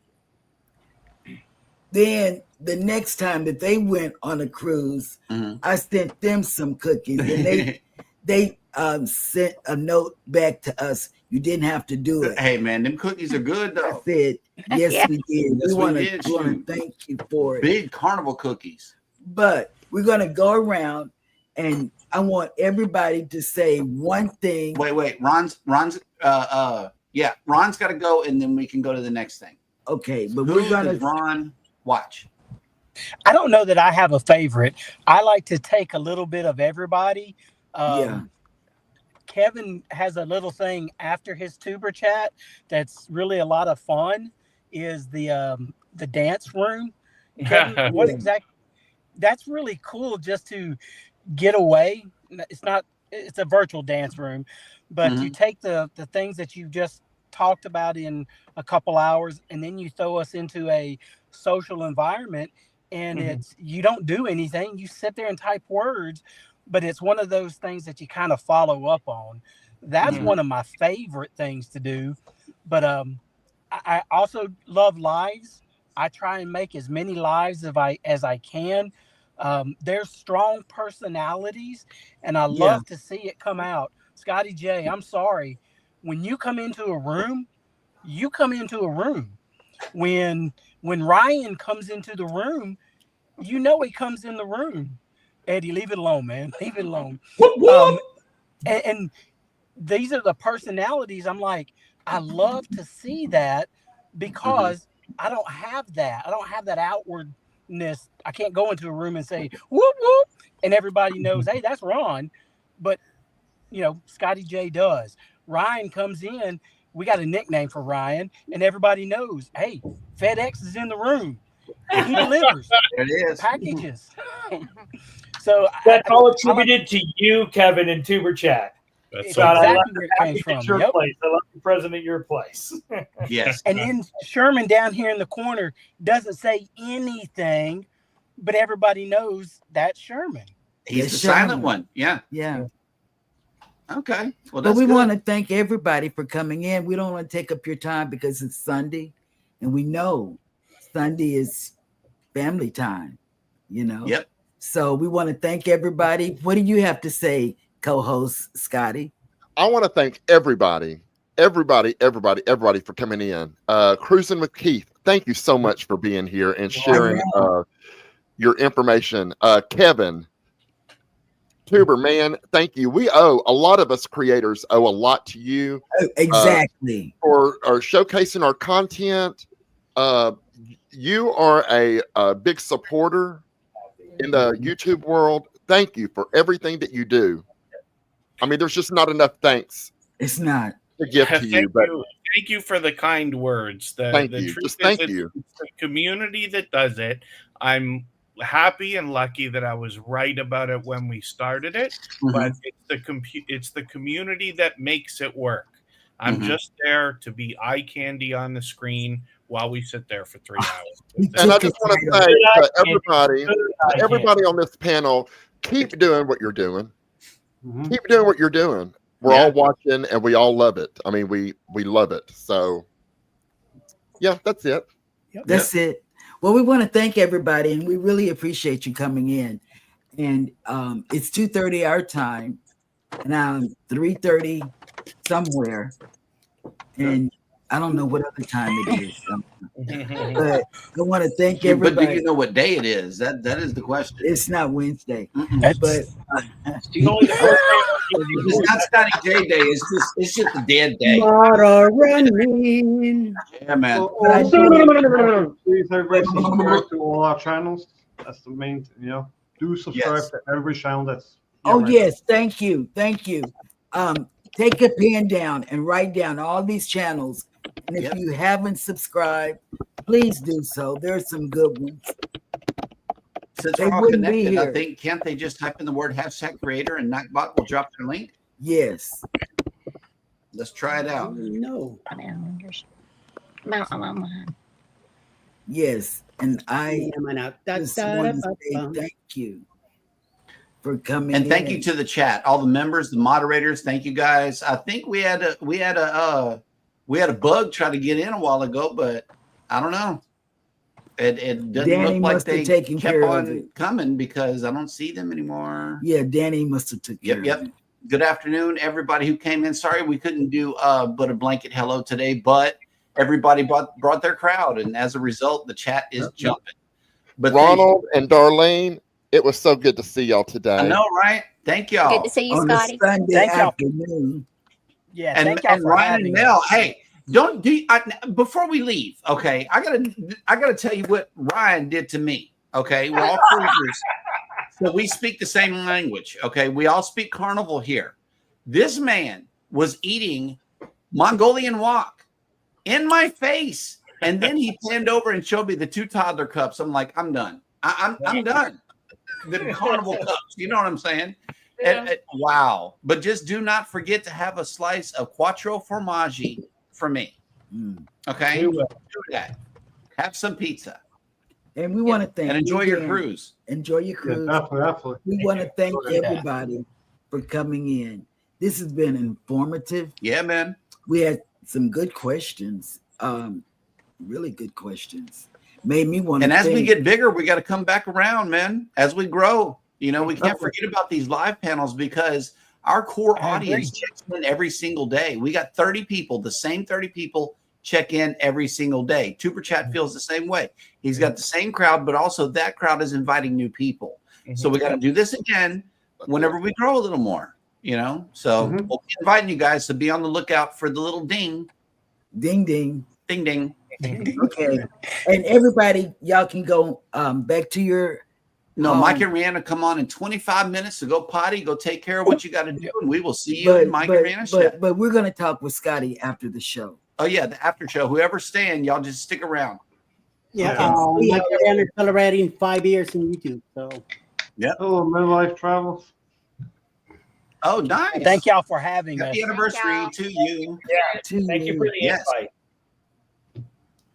Then the next time that they went on a cruise, I sent them some cookies, and they sent a note back to us. You didn't have to do it. Hey man, them cookies are good though. I said, yes, we did. Yes, we want did, to shoot. thank you for it. Big carnival cookies. But we're gonna go around, and I want everybody to say one thing. Wait. Ron's got to go, and then we can go to the next thing. Okay, but Who we're gonna does Ron watch? I don't know that I have a favorite. I like to take a little bit of everybody. Kevin has a little thing after his tuber chat that's really a lot of fun. Is the dance room? Kevin, what exactly? That's really cool. Just to get away. It's a virtual dance room, but you take the things that you just talked about in a couple hours, and then you throw us into a social environment, and it's you don't do anything. You sit there and type words, but it's one of those things that you kind of follow up on. That's one of my favorite things to do. But I also love lives. I try and make as many lives as I can. There's strong personalities, and I love to see it come out. Scotty J, I'm sorry. When you come into a room, you come into a room. When Ryan comes into the room, you know he comes in the room. Eddie, leave it alone, man. Leave it alone. And these are the personalities. I'm like, I love to see that because I don't have that. I don't have that outwardness. I can't go into a room and say, whoop, whoop, and everybody knows, hey, that's Ron. But, Scotty J does. Ryan comes in. We got a nickname for Ryan, and everybody knows, hey, FedEx is in the room. And he delivers packages. So that's all attributed to you, Kevin, and Tuber Chat. That's exactly where it came from. Your place. I love the president at your place. Yes. And then Sherman down here in the corner doesn't say anything, but everybody knows that's Sherman. He's the silent one. Yeah. Yeah. Okay. Well, but we want to thank everybody for coming in. We don't want to take up your time because it's Sunday, and we know Sunday is family time, Yep. So we want to thank everybody. What do you have to say, co-host Scotty? I want to thank everybody for coming in. Cruising with Keith, thank you so much for being here and sharing your information. Kevin, Tuber, man, thank you. A lot of us creators owe a lot to you. Exactly. For showcasing our content. You are a big supporter in the YouTube world. Thank you for everything that you do. I mean, there's just not enough thanks. It's not to give to you, but thank you for the kind words. Thank you. Just thank you. It's the community that does it. I'm happy and lucky that I was right about it when we started it, but it's the community that makes it work. I'm just there to be eye candy on the screen while we sit there for 3 hours. And I just want to say to everybody on this panel, keep doing what you're doing. Keep doing what you're doing. We're all watching and we all love it. I mean, we love it. So yeah, that's it. That's it. Well, we want to thank everybody, and we really appreciate you coming in. And it's 2:30 our time, and I'm 3:30 somewhere. And I don't know what other time it is. But I want to thank But everybody. do you know what day it is? That is the question. It's not Wednesday, Mm-mm. but it's not Scotty J Day. It's just a dead day. Mara running. Yeah, man. Please, everybody subscribe to all our channels. That's the main thing, you know. Do subscribe Yes. to every channel that's. oh right yes, thank you. Take a pen down and write down all these channels. And if Yep. you haven't subscribed, please do so. There's some good ones. Since They we're all wouldn't be connected, I here. think can't they just type in the word #creator and Nightbot will drop their link? Yes. Let's try it out. No. Yes. And I just want to say And thank you for coming And thank in. you to the chat, all the members, the moderators. Thank you guys. I think we had a bug try to get in a while ago, but I don't know. It doesn't Danny look like must have they taken kept care of on it. coming because I don't see them anymore. Yeah, Danny must have took care Yep. of it. Good afternoon, everybody who came in. Sorry we couldn't do but a blanket hello today, but everybody brought their crowd, and as a result, the chat is jumping. But thank you. Ronald and Darlene, it was so good to see y'all today. I know, right? Thank y'all. Good to see you, On a Scotty. Sunday Thank y'all. afternoon. Yeah, and, thank y'all and for Ryan having and Mel. us. Hey, before we leave, okay? I gotta tell you what Ryan did to me. Okay, we're all cruisers, so we speak the same language. Okay, we all speak Carnival here. This man was eating Mongolian wok in my face, and then he panned over and showed me the 2 toddler cups. I'm like, I'm done. I'm done. The Carnival cups. You know what I'm saying? And wow. But just do not forget to have a slice of Quattro Formaggi for me. Okay? We will. Do that. Have some pizza. And we want to thank And enjoy you your again. cruise. Enjoy your Yeah, cruise. definitely. We want to thank Yeah. everybody for coming in. This has been informative. Yeah, man. We had some good questions. Really good questions. Made me want to And as we think. get bigger, we got to come back around, man. As we grow, you know, we can't forget about these live panels because our core I audience agree. checks in every single day. We got 30 people, the same 30 people check in every single day. Tuber Chat feels the same way. He's got the same crowd, but also that crowd is inviting new people. So we got to do this again whenever we grow a little more, you know? So we'll be inviting you guys to be on the lookout for the little ding. Ding, ding. Ding, ding. Okay. And everybody, y'all can go back to your. No, Mike and Rihanna come on in 25 minutes to go potty, go take care of what you got to do, and we will see you in Mike and Rihanna's chat. But we're going to talk with Scotty after the show. Oh, yeah, the after show. Whoever's staying, y'all just stick around. Yeah, Okay. Mike and Rihanna celebrating 5 years in YouTube. So yeah. Oh, midlife travels. Oh, nice. Thank y'all for having us. Happy anniversary to you. Yeah. Thank you for the Yes. invite.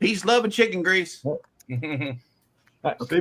Peace, love, and chicken grease. See